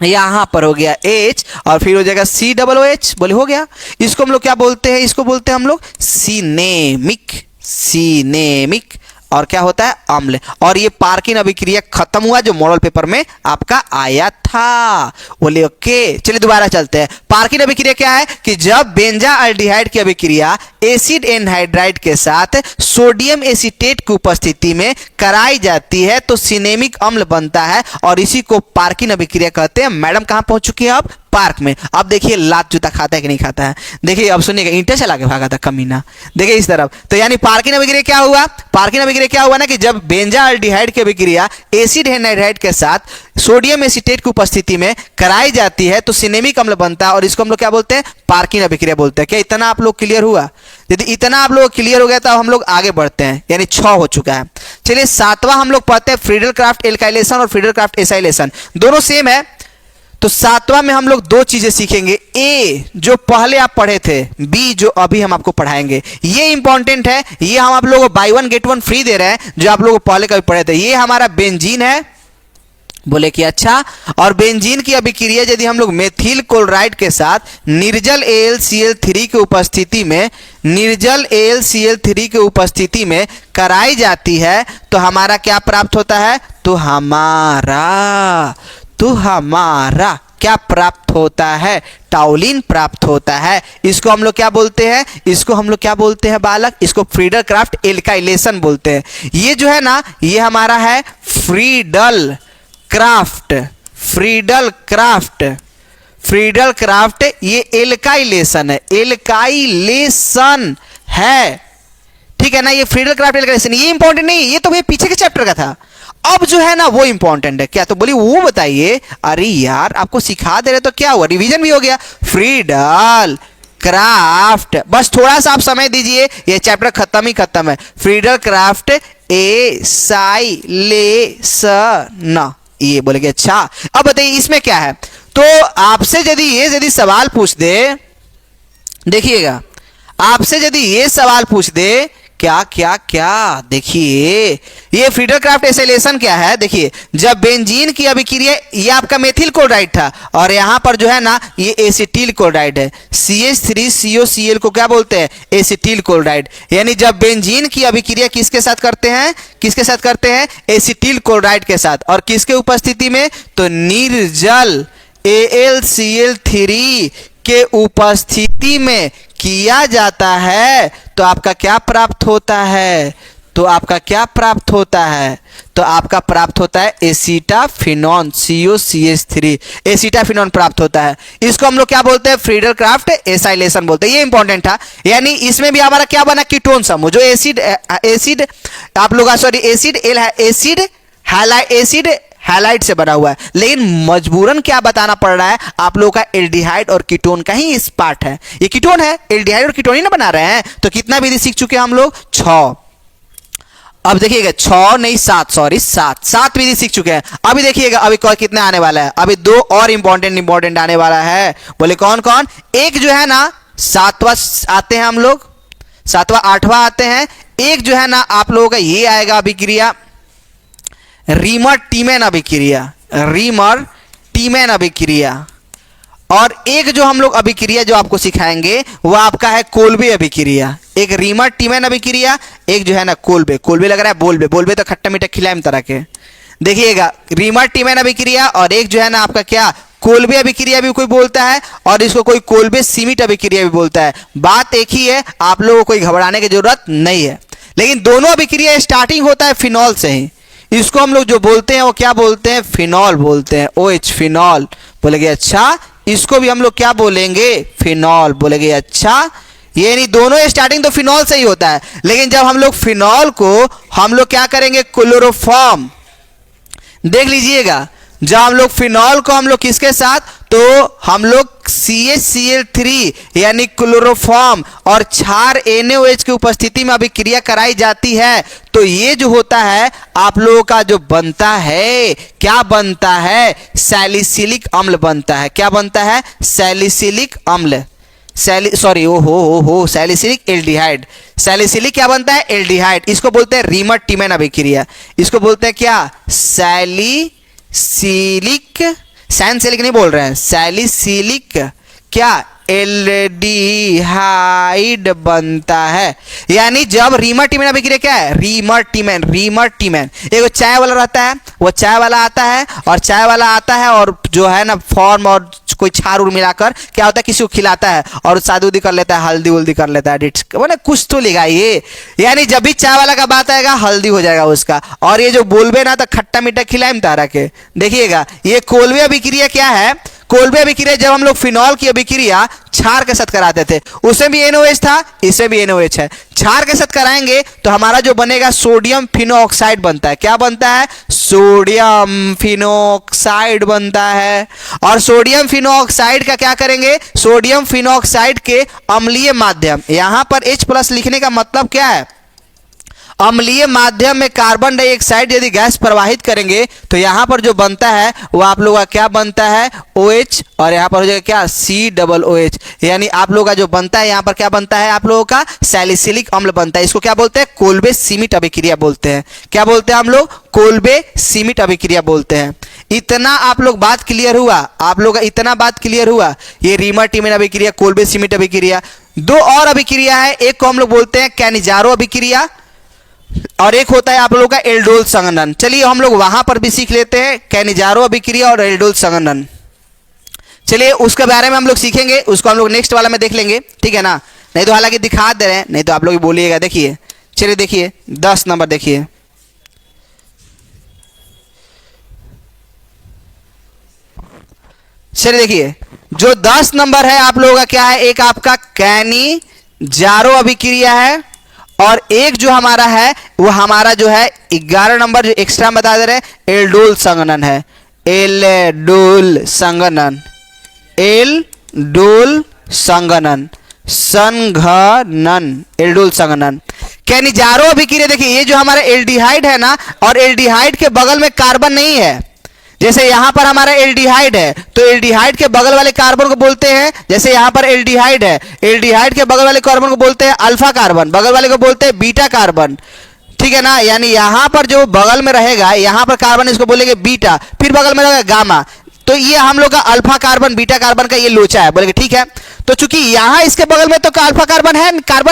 यहां पर हो गया H और फिर हो जाएगा COOH। बोले हो गया, इसको हम लोग क्या बोलते हैं, इसको बोलते हैं हम लोग सिनेमिक, सिनेमिक और क्या होता है, अम्ल। और ये पार्किन अभिक्रिया खत्म हुआ जो मॉडल पेपर में आपका आया था। बोले ओके, चलिए दोबारा चलते हैं। पार्किन अभिक्रिया क्या है कि जब बेंजाल्डिहाइड की अभिक्रिया एसिड एनहाइड्राइड के साथ सोडियम एसीटेट की उपस्थिति में कराई जाती है तो सिनेमिक अम्ल बनता है और इसी को पार्किन अभिक्रिया कहते हैं। मैडम कहां पहुंच चुकी है अब, पार्क में। अब देखिए लात जूता खाता है कि नहीं खाता है, देखिए अब सुनिएगा, ईंटे चला के भागा था कमीना, देखिए इस तरफ। तो यानी पार्किन अभिक्रिया क्या हुआ, पार्किन अभिक्रिया क्या हुआ ना कि जब बेंजाल्डिहाइड की अभिक्रिया एसिड एनहाइड्राइड के साथ सोडियम एसीटेट की उपस्थिति में कराई जाती है तो सिनेमिक अम्ल बनता है और इसको हम लोग क्या बोलते हैं, पार्किन अभिक्रिया बोलते हैं। क्या इतना आप लोग क्लियर हुआ, यदि इतना आप लोग क्लियर हो गया तो हम लोग आगे बढ़ते हैं, यानी 6 हो चुका है। चलिए 7वां हम लोग पढ़ते हैं, फ्रीडल क्राफ्ट एल्काइलेशन और फ्रीडल क्राफ्ट एसाइलेशन, दोनों सेम है। तो 7वां में हम लोग 2 चीजें सीखेंगे, ए जो पहले आप पढ़े थे, बी जो अभी हम आपको पढ़ाएंगे। ये इंपॉर्टेंट है, ये हम आप लोगों को बाय 1 गेट 1 फ्री दे रहे हैं, जो आप लोगों को पहले कभी पढ़े थे। ये हमारा बेंजीन है, बोले कि अच्छा, और बेंजीन की अभिक्रिया यदि हम लोग मेथिल क्लोराइड के साथ निर्जल AlCl3 की उपस्थिति में, निर्जल AlCl3 की उपस्थिति में कराई जाती है तो हमारा क्या प्राप्त होता है, तो हमारा क्या प्राप्त होता है, टाउलिन प्राप्त होता है। इसको हम लोग क्या बोलते हैं, इसको हम लोग क्या बोलते हैं बालक, इसको फ्रीडल क्राफ्ट एल्काइलेशन बोलते हैं। ये जो है ना, ये हमारा है Friedel craft, Friedel craft, Friedel craft, ये एल्काइलेशन है, एल्काइलेशन है। ठीक ठीक है ना। ये फ्रीडल क्राफ्ट एल्केन ये इंपॉर्टेंट नहीं, ये तो भाई पीछे के चैप्टर का था। अब जो है ना वो इंपॉर्टेंट है क्या, तो बोली वो बताइए। अरे यार आपको सिखा दे रहे तो क्या हुआ, रिवीजन भी हो गया। फ्रीडल क्राफ्ट, बस थोड़ा सा आप समय दीजिए, ये चैप्टर खत्म ही खत्म है। फ्रीडल क्राफ्ट एसाइलेशन, ये बोलेगे अच्छा। अब बताइए इसमें क्या है, तो आपसे यदि सवाल पूछ दे, देखिएगा आपसे यदि ये सवाल पूछ दे क्या क्या क्या, देखिए ये फ्रीडल क्राफ्ट एसाइलेशन क्या है। देखिए जब बेंजीन की अभिक्रिया, ये आपका मेथिल क्लोराइड था और यहां पर जो है ना ये एसिटिल क्लोराइड है। CH3COCl को क्या बोलते हैं, एसिटिल क्लोराइड। यानी जब बेंजीन की अभिक्रिया किसके साथ करते हैं, किसके साथ करते हैं, एसिटिल क्लोराइड के साथ, और किसके उपस्थिति में, तो निर्जल AlCl3 के उपस्थिति में किया जाता है, तो आपका क्या प्राप्त होता है, तो आपका क्या प्राप्त होता है, तो आपका प्राप्त होता है एसीटाफिनॉन, COCH3, एसीटाफिनॉन प्राप्त होता है। इसको हम लोग क्या बोलते हैं, फ्रीडल क्राफ्ट एसाइलेशन बोलते हैं। ये इंपॉर्टेंट था। यानी इसमें भी हमारा क्या बना, कीटोन समूह, जो एसिड आप लोग सॉरी एसिड हैलाइड से बना हुआ है, लेकिन मजबूरन क्या बताना पड़ रहा है, आप लोगों का एल्डिहाइड और कीटोन का ही इस पार्ट है। ये कीटोन है, एल्डिहाइड और कीटोन ही ना बना रहे हैं। तो कितना विधि सीख चुके हैं हम लोग, 6। अब देखिएगा 6 नहीं 7, सॉरी 7 विधि सीख चुके हैं। अभी देखिएगा अभी कितने आने वाला है, अभी 2 और इंपॉर्टेंट आने वाला है। बोले कौन कौन, एक जो है ना 7वां आते हैं हम लोग, 7वां 8वां आते हैं। एक जो है ना आप लोगों का ये आएगा अभिक्रिया रीमर टीमैन अभिक्रिया, और एक जो हम लोग अभिक्रिया जो आपको सिखाएंगे वो आपका है कोल्बे अभिक्रिया। एक रीमर टीमैन अभिक्रिया, एक जो है ना कोल्बे लग रहा है बोलबे तो खट्टा मीठा खिलाएम तरह के। देखिएगा रीमर टीमैन अभिक्रिया, और एक जो है ना आपका क्या, कोल्बे अभिक्रिया भी कोई बोलता है, और इसको कोई कोल्बे सीमिट अभिक्रिया भी बोलता है। बात एक ही है, आप लोगों को कोई घबराने की जरूरत नहीं है। लेकिन दोनों अभिक्रिया स्टार्टिंग होता है फिनॉल से ही। इसको हम लोग जो बोलते हैं वो क्या बोलते हैं, फिनॉल बोलते हैं, OH फिनॉल बोलेंगे अच्छा। इसको भी हम लोग क्या बोलेंगे, फिनॉल बोलेंगे अच्छा। ये नहीं, दोनों स्टार्टिंग तो फिनॉल से ही होता है, लेकिन जब हम लोग फिनॉल को हम लोग क्या करेंगे, क्लोरोफॉर्म, देख लीजिएगा जब हम लोग फिनॉल को हम लोग किसके साथ, तो हम लोग CHCl3 यानी क्लोरोफॉर्म और क्षार NaOH की उपस्थिति में अभिक्रिया कराई जाती है, तो ये जो होता है आप लोगों का जो बनता है, क्या बनता है, सैलिसिलिक अम्ल बनता है। क्या बनता है, सैलिसिलिक अम्ल, सैलिसिलिक एल्डिहाइड। सैलिसिलिक क्या बनता है, एल्डिहाइड। इसको बोलते हैं रीमर टीमैन अभिक्रिया। इसको बोलते हैं क्या, सैलिसिलिक, सैनसिलिक नहीं बोल रहे हैं, सैलिसिलिक क्या, एल्डिहाइड बनता है। यानी जब रीमर टीमैन अभिक्रिया क्या है, रीमर टीमैन एक चाय वाला रहता है, वो चाय वाला आता है, और चाय वाला आता है और जो है ना फॉर्म और कोई छार उर मिलाकर क्या होता है, किसी को खिलाता है और शादी उदी कर लेता है, हल्दी उल्दी कर लेता है, मैंने कुछ तो लिखा ये। यानी जब भी चाय वाला का बात आएगा हल्दी हो जाएगा उसका, और ये जो बोलबे ना तो खट्टा मीठा खिलाएम तारा के। देखिएगा ये कोल्बे अभिक्रिया क्या है, कोल्बे अभिक्रिया जब हम लोग फिनॉल की अभिक्रिया क्षार के साथ कराते थे, उसमें भी NaOH था, इसमें भी NaOH है। क्षार के साथ कराएंगे तो हमारा जो बनेगा सोडियम फिनोऑक्साइड बनता है। क्या बनता है, सोडियम फिनोऑक्साइड बनता है। और सोडियम फिनोऑक्साइड का क्या करेंगे, सोडियम फिनोऑक्साइड के अम्लीय माध्यम, यहां पर H+ लिखने का मतलब क्या है, अम्लीय माध्यम में कार्बन डाइऑक्साइड यदि गैस प्रवाहित करेंगे तो यहां पर जो बनता है वो आप लोगों का क्या बनता है, OH, और यहां पर हो जाएगा क्या, COOH। यानी आप लोगों का जो बनता है यहां पर क्या बनता है, आप लोगों का सैलिसिलिक अम्ल बनता है। इसको क्या बोलते हैं, कोल्बे सीमिट अभिक्रिया बोलते हैं। क्या बोलते हैं हम लोग, कोल्बे सीमिट अभिक्रिया बोलते हैं। इतना आप लोग बात क्लियर हुआ, आप लोग का इतना बात क्लियर हुआ, ये रीमर टीमैन अभिक्रिया, कोल्बे सीमिट अभिक्रिया। 2 और अभिक्रिया है, एक को हम लोग बोलते हैं कैनिजारो अभिक्रिया, और एक होता है आप लोगों का एल्डोल संघनन। चलिए हम लोग वहां पर भी सीख लेते हैं, कैनिजारो अभिक्रिया और एल्डोल संघनन। चलिए उसके बारे में हम लोग सीखेंगे, उसको हम लोग नेक्स्ट वाला में देख लेंगे, ठीक है ना। नहीं तो हालांकि दिखा दे रहे हैं, नहीं तो आप लोग बोलिएगा। देखिए चलिए देखिए 10 नंबर देखिए, चलिए देखिए जो 10 नंबर है आप लोगों का क्या है, एक आपका कैनिजारो अभिक्रिया है और एक जो हमारा है वो हमारा जो है 11 नंबर जो एक्स्ट्रा बता दे रहे हैं, एल्डोल संघनन है। एल्डोल संघनन, एल्डोल संघनन, संघनन, एल्डोल संघनन। कैनिजारो अभिक्रिया देखिए, ये जो हमारा एल्डिहाइड है ना, और एल्डिहाइड के बगल में कार्बन नहीं है। जैसे यहां पर हमारा एल्डिहाइड है तो एल्डिहाइड के बगल वाले कार्बन को बोलते हैं, जैसे यहां पर एल्डिहाइड है, एल्डिहाइड के बगल वाले कार्बन को बोलते हैं अल्फा कार्बन, बगल वाले को बोलते हैं बीटा कार्बन, ठीक है ना। यानी यहां पर जो बगल में रहेगा, यहां पर कार्बन, इसको बोलेंगे बीटा, फिर बगल में रहेगा गामा। तो ये हम लोग का अल्फा कार्बन बीटा कार्बन का ये लोचा है, बोलेंगे ठीक है। तो चूंकि यहां इसके बगल में तो अल्फा कार्बन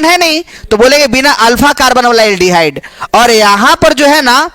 है नहीं, तो बोलेंगे बिना अल्फा कार्बन वाला एल्डिहाइड। और यहां पर जो है ना,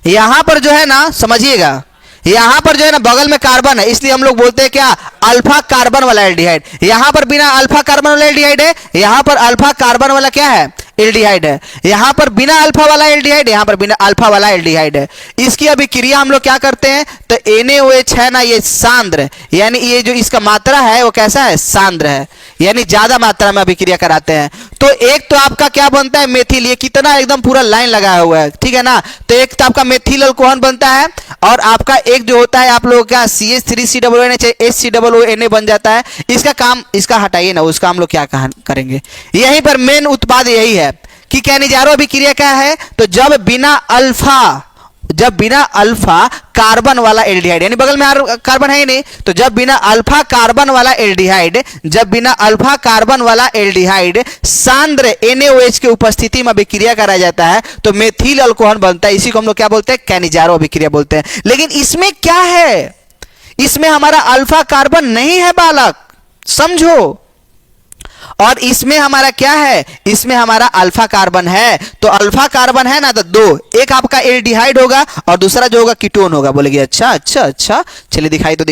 यहां पर जो है ना, समझिएगा, यहां पर जो है ना बगल में कार्बन है, इसलिए हम लोग बोलते हैं क्या, अल्फा कार्बन वाला एल्डिहाइड। यहां पर बिना अल्फा कार्बन वाला एल्डिहाइड है, यहां पर अल्फा कार्बन वाला क्या है, एल्डिहाइड है। यहां पर बिना अल्फा वाला एल्डिहाइड, यहां पर बिना अल्फा वाला एल्डिहाइड है। इसकी अभिक्रिया हम लोग क्या करते हैं, तो NaOH है ना, ये सांद्र, यानी ये जो इसका मात्रा है वो कैसा है, सांद्र है, यानी ज्यादा मात्रा में अभिक्रिया कराते हैं। तो एक तो आपका क्या बनता है, मेथिल, ये कितना एकदम पूरा लाइन लगाया हुआ है, ठीक है ना। तो एक तो आपका मेथिल अल्कोहल बनता है, और आपका एक जो होता है आप लोगों का CH3COONH HCOONA बन जाता है। इसका काम, इसका हटाइए ना, उसका हम लोग क्या करेंगे। यहीं पर मेन उत्पाद यही है कि कैनिजारो अभिक्रिया क्या है, तो जब बिना अल्फा कार्बन वाला एल्डिहाइड, यानी बगल में कार्बन है ही नहीं, तो जब बिना अल्फा कार्बन वाला एल्डिहाइड सांद्र NaOH की उपस्थिति में अभिक्रिया कराया जाता है तो मेथिल अल्कोहल बनता है। इसी को हम लोग क्या बोलते हैं, कैनिजारो अभिक्रिया बोलते हैं। लेकिन इसमें क्या है, इसमें हमारा अल्फा कार्बन नहीं है बालक, समझो। और इसमें हमारा क्या है, इसमें हमारा अल्फा कार्बन है। तो अल्फा कार्बन है ना, तो दो, एक आपका एल्डिहाइड होगा और दूसरा जो होगा कीटोन होगा। बोलेगी अच्छा, चलिए दिखाई तो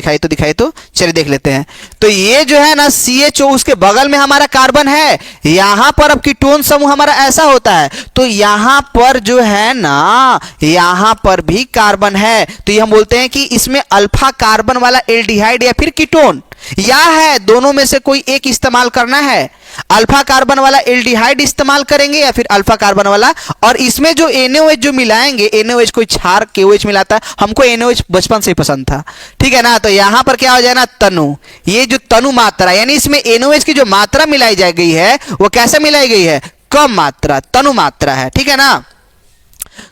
चलिए देख लेते हैं। तो ये जो है ना CHO, उसके बगल में हमारा कार्बन है, यहां पर अब कीटोन समूह हमारा ऐसा होता है, तो यहां पर जो है ना, यहां पर भी कार्बन है, तो ये हम बोलते हैं कि इसमें अल्फा कार्बन वाला एल्डिहाइड या फिर कीटोन या है, दोनों में से कोई एक इस्तेमाल करना है। अल्फा कार्बन वाला एल्डिहाइड इस्तेमाल करेंगे या फिर अल्फा कार्बन वाला। और इसमें जो NaOH जो मिलाएंगे, NaOH कोई क्षार KOH मिलाता है, हमको NaOH बचपन से ही पसंद था, ठीक है ना। तो यहां पर क्या हो जाए ना, तनु, ये जो तनु मात्रा, यानी इसमें NaOH की जो मात्रा मिलाई जा गई है वो कैसे मिलाई गई है, कम मात्रा, तनु मात्रा है, ठीक है ना।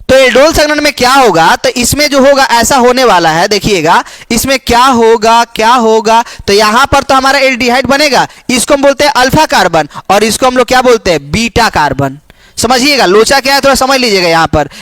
तो एल्डोल संघनन में क्या होगा, तो इसमें जो होगा ऐसा होने वाला है, देखिएगा इसमें क्या होगा, तो यहां पर तो हमारा एल्डिहाइड बनेगा, इसको हम बोलते हैं अल्फा कार्बन, और इसको हम लोग क्या बोलते हैं, बीटा कार्बन। समझिएगा लोचा क्या है, थोड़ा समझ लीजिएगा।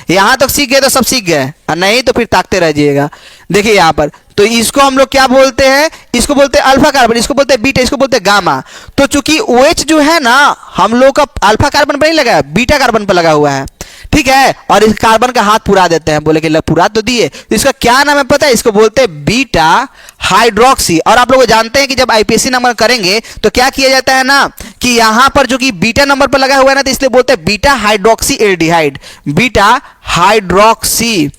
यहां तक सीख गए तो सब सीख गए, और नहीं तो फिर ताकते रह जाइएगा। देखिए यहां पर, तो इसको हम लोग क्या बोलते हैं, इसको बोलते हैं अल्फा कार्बन, इसको बोलते हैं बीटा, इसको बोलते हैं गामा। तो चूंकि OH जो है ना, हम लोग का अल्फा कार्बन पर नहीं लगा है, बीटा कार्बन पर लगा हुआ है, ठीक है। और इस कार्बन का हाथ पुरा देते हैं, बोले कि पुरा तो दिए, इसका क्या नाम है पता है, इसको बोलते हैं बीटा हाइड्रोक्सी। और आप लोग जानते हैं कि जब IPSC नंबर करेंगे तो क्या किया जाता है ना, कि यहां पर जो कि बीटा नंबर पर लगा हुआ है ना, तो इसलिए बोलते हैं beta hydroxy aldehyde, beta hydroxy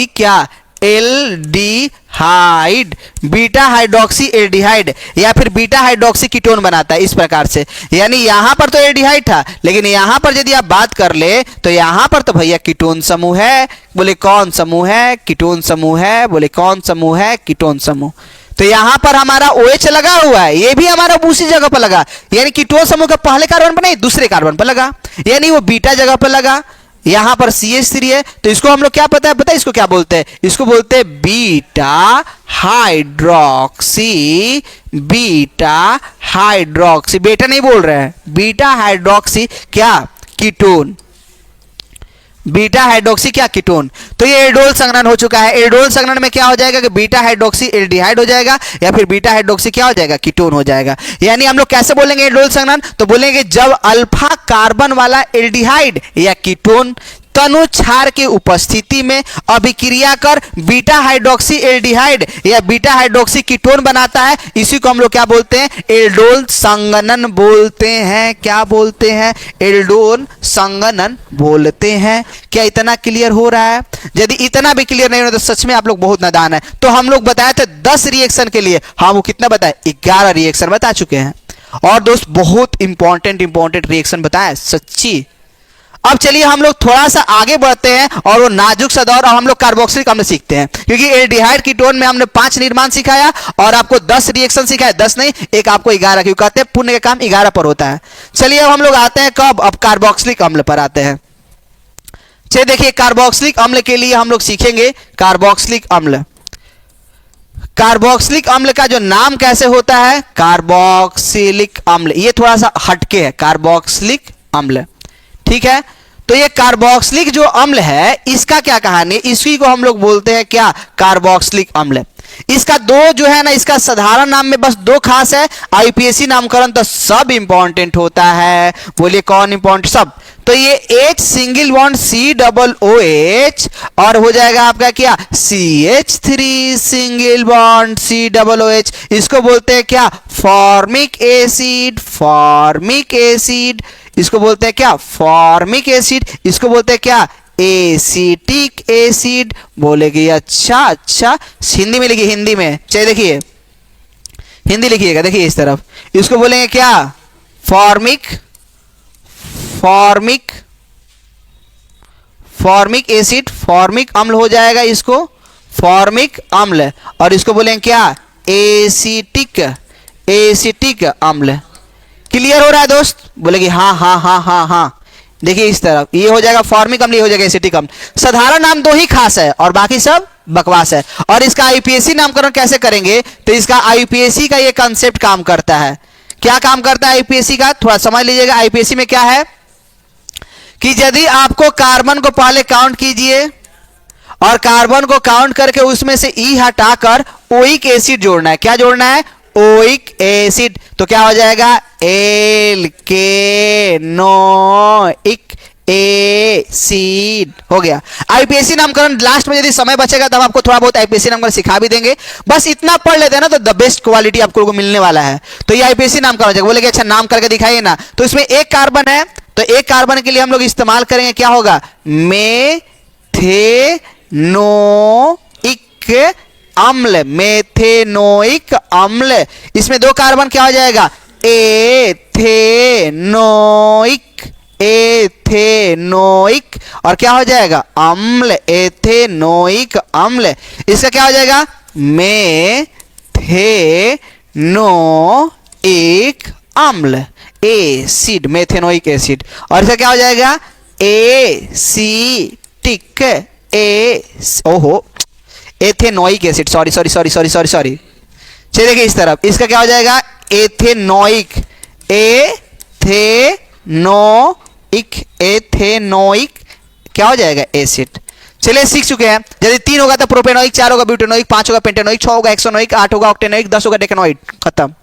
क्या, एल्डिहाइड, बीटा हाइड्रोक्सी एल्डिहाइड या फिर बीटा हाइड्रोक्सी कीटोन बनाता है इस प्रकार से। यानी यहां पर तो एल्डिहाइड था, लेकिन यहां पर यदि आप बात कर ले तो यहां पर तो भैया कीटोन समूह है। बोले कौन समूह है, कीटोन समूह है। बोले कौन समूह है, कीटोन समूह। तो यहां पर हमारा OH लगा हुआ है, ये भी हमारा उसी जगह पर लगा, यानी कीटोन समूह का पहले कार्बन पर नहीं दूसरे कार्बन पर लगा, यानी वो बीटा जगह पर लगा। यहां पर CH3 है, तो इसको हम लोग क्या पता है, इसको क्या बोलते हैं, इसको बोलते हैं बीटा हाइड्रोक्सी, बेटा नहीं बोल रहे हैं, बीटा हाइड्रोक्सी क्या, कीटोन, बीटा हाइड्रोक्सी क्या, कीटोन। तो ये एल्डोल संघनन हो चुका है। एल्डोल संघनन में क्या हो जाएगा कि बीटा हाइड्रोक्सी एल्डिहाइड हो जाएगा या फिर बीटा हाइड्रोक्सी क्या हो जाएगा, कीटोन हो जाएगा। यानी हम लोग कैसे बोलेंगे एल्डोल संघनन, तो बोलेंगे जब अल्फा कार्बन वाला एल्डिहाइड या कीटोन तनु क्षार की उपस्थिति में अभिक्रिया कर बीटा हाइड्रोक्सी एल्डिहाइड या बीटा हाइड्रोक्सी कीटोन बनाता है, इसी को हम लोग क्या बोलते हैं, एल्डोल संघनन बोलते हैं। क्या बोलते हैं, एल्डोल संघनन बोलते हैं। क्या इतना क्लियर हो रहा है? यदि इतना भी क्लियर नहीं हो तो सच में आप लोग बहुत नादान है। तो हम लोग बताए थे 10 रिएक्शन के लिए, हाँ वो कितना बताए, 11 रिएक्शन बता चुके हैं। और दोस्त बहुत इंपॉर्टेंट रिएक्शन बताएं सच्ची। अब चलिए हम लोग थोड़ा सा आगे बढ़ते हैं और वो नाजुक सा दौर, और हम लोग कार्बोक्सिलिक अम्ल सीखते हैं, क्योंकि एल्डिहाइड कीटोन में हमने 5 निर्माण सिखाया और आपको 10 रिएक्शन सिखाया, 10 नहीं, एक आपको 11, क्योंकि कहते हैं पुण्य का काम 11 पर होता है। चलिए अब हम लोग आते हैं कब, अब कार्बोक्सिलिक अम्ल पर आते हैं। चलिए देखिए, कार्बोक्सिलिक अम्ल के लिए हम लोग सीखेंगे कार्बोक्सिलिक अम्ल। कार्बोक्सिलिक अम्ल का जो नाम कैसे होता है, कार्बोक्सिलिक अम्ल, ये थोड़ा सा हटके है, कार्बोक्सिलिक अम्ल, ठीक है। तो ये कार्बोक्सिलिक जो अम्ल है इसका क्या कहानी, इसी को हम लोग बोलते हैं क्या, कार्बोक्सिलिक अम्ल। इसका दो जो है ना, इसका साधारण नाम में बस 2 खास है, आईपीएसी नामकरण तो सब इंपॉर्टेंट होता है, बोलिए कौन इंपॉर्टेंट, सब। तो ये H सिंगल बॉन्ड COOH और हो जाएगा आपका क्या, CH3 सिंगल बॉन्ड COOH, इसको बोलते हैं क्या, फॉर्मिक एसिड, फॉर्मिक एसिड, इसको बोलते हैं क्या, फॉर्मिक एसिड, इसको बोलते हैं क्या, एसिटिक एसिड। बोलेगी अच्छा, हिंदी में लिखिए, हिंदी में, चलिए देखिए हिंदी लिखिएगा, देखिए इस तरफ, इसको बोलेंगे क्या, फॉर्मिक एसिड, फॉर्मिक अम्ल हो जाएगा इसको, फॉर्मिक अम्ल, और इसको बोलेंगे क्या, एसिटिक अम्ल। क्लियर हो रहा है दोस्त, बोलेगी हाँ। देखिए इस तरफ, ये हो जाएगा फॉर्मिक अम्ल, ये हो जाएगा एसिटिक अम्ल। साधारण नाम 2 ही खास है और बाकी सब बकवास है। और इसका आईपीएसी नामकरण कैसे करेंगे, तो इसका आईपीएसी का ये कंसेप्ट काम करता है। क्या काम करता है आईपीएसी का, थोड़ा समझ लीजिएगा। आईपीएसी में क्या है कि यदि आपको कार्बन को पहले काउंट कीजिए और कार्बन को काउंट करके उसमें से ई हटाकर ओइक एसिड जोड़ना है, क्या जोड़ना है, ओइक एसिड, तो क्या हो जाएगा, एल्केनोइक एसिड हो गया। आईपीएसी नामकरण लास्ट में यदि समय बचेगा तब आपको थोड़ा बहुत आईपीएसी नामकरण सिखा भी देंगे, बस इतना पढ़ लेते हैं ना तो द बेस्ट क्वालिटी आपको मिलने वाला है। तो ये आईपीएसी नामकरण हो जाएगा। बोले कि अच्छा नाम करके दिखाइए ना, तो इसमें एक कार्बन है, तो एक कार्बन के लिए हम लोग इस्तेमाल करेंगे, क्या होगा, मेथेनोइक अम्ल, मेथेनोइक अम्ल। इसमें 2 कार्बन, क्या हो जाएगा, एथेनोइक, और क्या हो जाएगा, अम्ल, एथेनोइक अम्ल। इसका क्या हो जाएगा, मेथेनोइक अम्ल, एसिड, मेथेनोइक एसिड। और इसका क्या हो जाएगा, एसिटिक एथेनोइक एसिड, सॉरी। चलिए देखिए इस तरफ, इसका क्या हो जाएगा, एथेनोइक क्या हो जाएगा, एसिड। चलिए सीख चुके हैं। यदि 3 होगा तो प्रोपेनोइक, 4 होगा ब्यूटेनोइक, 5 होगा पेंटेनोइक, 6 होगा हेक्सेनोइक, 8 होगा ऑक्टेनोइक, 10 होगा डेकेनोइक, खत्म।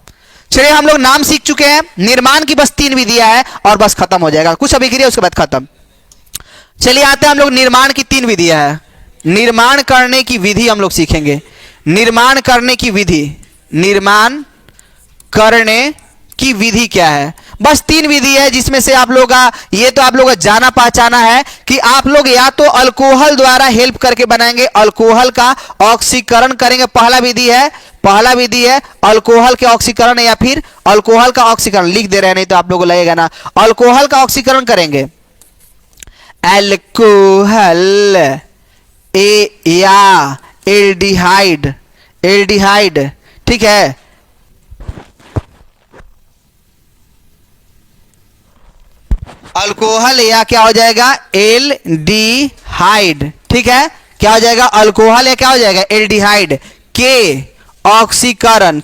चलिए हम लोग नाम सीख चुके हैं, निर्माण की बस 3 विधियां है और बस खत्म हो जाएगा, कुछ अभिक्रिया उसके बाद खत्म। चलिए आते हैं हम लोग निर्माण की 3 विधियां है। निर्माण करने की विधि हम लोग सीखेंगे, निर्माण करने की विधि, निर्माण करने की विधि क्या है, बस 3 विधि है जिसमें से आप लोग का ये तो आप लोग का जाना पहचाना है कि आप लोग या तो अल्कोहल द्वारा हेल्प करके बनाएंगे, अल्कोहल का ऑक्सीकरण करेंगे, पहला विधि है अल्कोहल के ऑक्सीकरण, या फिर अल्कोहल का ऑक्सीकरण, लिख दे रहे हैं नहीं तो आप लोगों को लगेगा ना, अल्कोहल का ऑक्सीकरण करेंगे, अल्कोहल या एल्डिहाइड, ठीक है, अल्कोहल या क्या हो जाएगा, एल्डिहाइड, ठीक है, क्या हो जाएगा, अल्कोहल या क्या हो जाएगा, एल्डिहाइड के ऑक्सीकरण,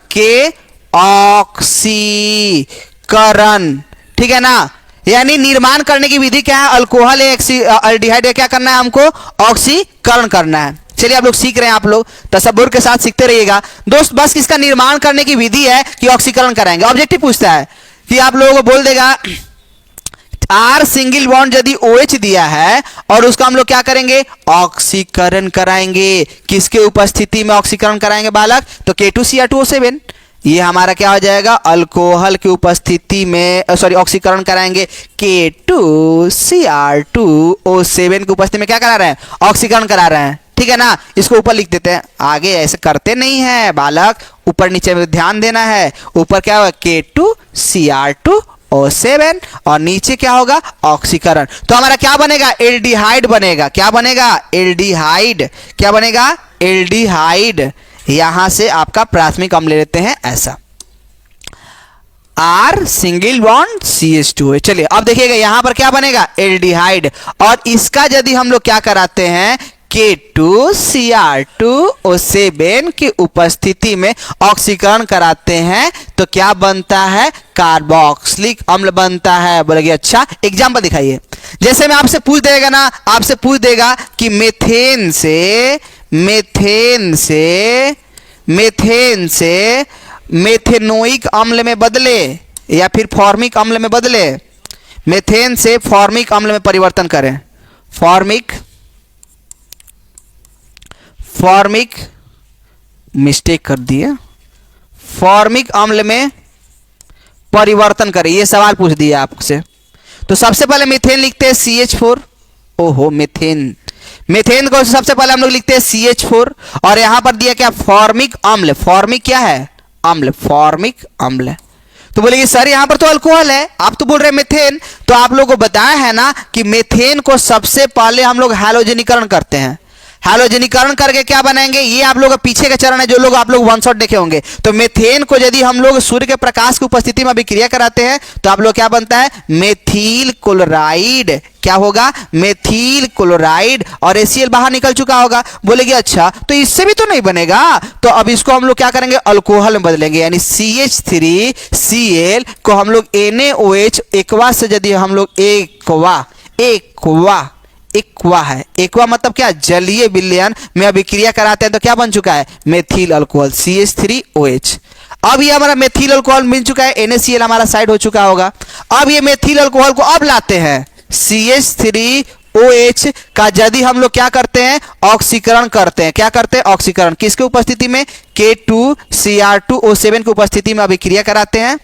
ठीक है ना। यानी निर्माण करने की विधि क्या है, अल्कोहल एल्डिहाइड क्या करना है, हमको ऑक्सीकरण करना है। चलिए आप लोग सीख रहे हैं, आप लोग तसब्बुर के साथ सीखते रहिएगा दोस्त। बस इसका निर्माण करने की विधि है कि ऑक्सीकरण कराएंगे। ऑब्जेक्टिव पूछता है कि आप लोगों को बोल देगा R सिंगल बॉन्ड यदि OH दिया है और उसका हम लोग क्या करेंगे, ऑक्सीकरण कराएंगे। किसके उपस्थिति में ऑक्सीकरण कराएंगे बालक, तो K2Cr2O7, ये हमारा क्या हो जाएगा, अल्कोहल की उपस्थिति में ऑक्सीकरण कराएंगे, K2Cr2O7 की उपस्थिति में क्या करा रहे हैं, ऑक्सीकरण करा रहे हैं, ठीक है ना। इसको ऊपर लिख देते हैं, आगे ऐसे करते नहीं है बालक, ऊपर नीचे में ध्यान देना है। ऊपर क्या होगा K2Cr2O7 और नीचे क्या होगा ऑक्सीकरण। तो हमारा क्या बनेगा एल्डिहाइड बनेगा। क्या बनेगा एल्डिहाइड। क्या बनेगा एल्डिहाइड। यहां से आपका प्राथमिक अम्ल ले लेते हैं ऐसा R सिंगल बॉन्ड CH2। चलिए अब देखिएगा यहां पर क्या बनेगा एल्डिहाइड और इसका यदि हम लोग क्या कराते हैं K2Cr2O7 की उपस्थिति में ऑक्सीकरण कराते हैं तो क्या बनता है कार्बोक्सिलिक अम्ल बनता है। बोलेगे अच्छा एग्जांपल दिखाइए। जैसे मैं आपसे पूछ देगा ना, आपसे पूछ देगा कि मेथेन से मेथेनोइक अम्ल में बदले या फिर फॉर्मिक अम्ल में बदले। मेथेन से फॉर्मिक अम्ल में परिवर्तन करें। फॉर्मिक मिस्टेक कर दिए, फॉर्मिक अम्ल में परिवर्तन करें। ये सवाल पूछ दिया आपसे। तो सबसे पहले मीथेन लिखते हैं CH4। ओहो मेथेन को सबसे पहले हम लोग लिखते हैं CH4 और यहां पर दिया क्या फॉर्मिक अम्ल। फॉर्मिक क्या है अम्ल, फॉर्मिक अम्ल। तो बोलेगी सर यहां पर तो अल्कोहल है, आप तो बोल रहे हैं मेथेन। तो आप लोगों को बताया है ना कि मेथेन को सबसे पहले हम लोग हैलोजनीकरण करते हैं। हैलोजनीकरण करके क्या बनाएंगे, ये आप लोग का पीछे का चरण है जो लोग आप लोग वन शॉट देखे होंगे। तो मेथेन को यदि हम लोग सूर्य के प्रकाश की उपस्थिति में अभिक्रिया कराते हैं तो आप लोग क्या बनता है मेथिल क्लोराइड। क्या होगा मेथिल क्लोराइड और HCl बाहर निकल चुका होगा। बोलेगी अच्छा तो इससे भी तो नहीं बनेगा, तो अब इसको हम लोग क्या करेंगे अल्कोहल में बदलेंगे। यानी CH3Cl को हम लोग NaOH एक्वा से यदि हम लोग एक्वा है, एक्वा मतलब क्या जलीय विलयन में अभिक्रिया कराते हैं तो क्या बन चुका है मेथिल अल्कोहल CH3OH। अब ये हमारा मेथिल अल्कोहल मिल चुका है, NaCl हमारा साइड हो चुका होगा। अब ये मेथिल अल्कोहल को अब लाते हैं CH3OH का यदि हम लोग क्या करते हैं ऑक्सीकरण करते हैं। क्या करते हैं ऑक्सीकरण, किसके उपस्थिति में K2Cr2O7 की उपस्थिति में अभिक्रिया कराते हैं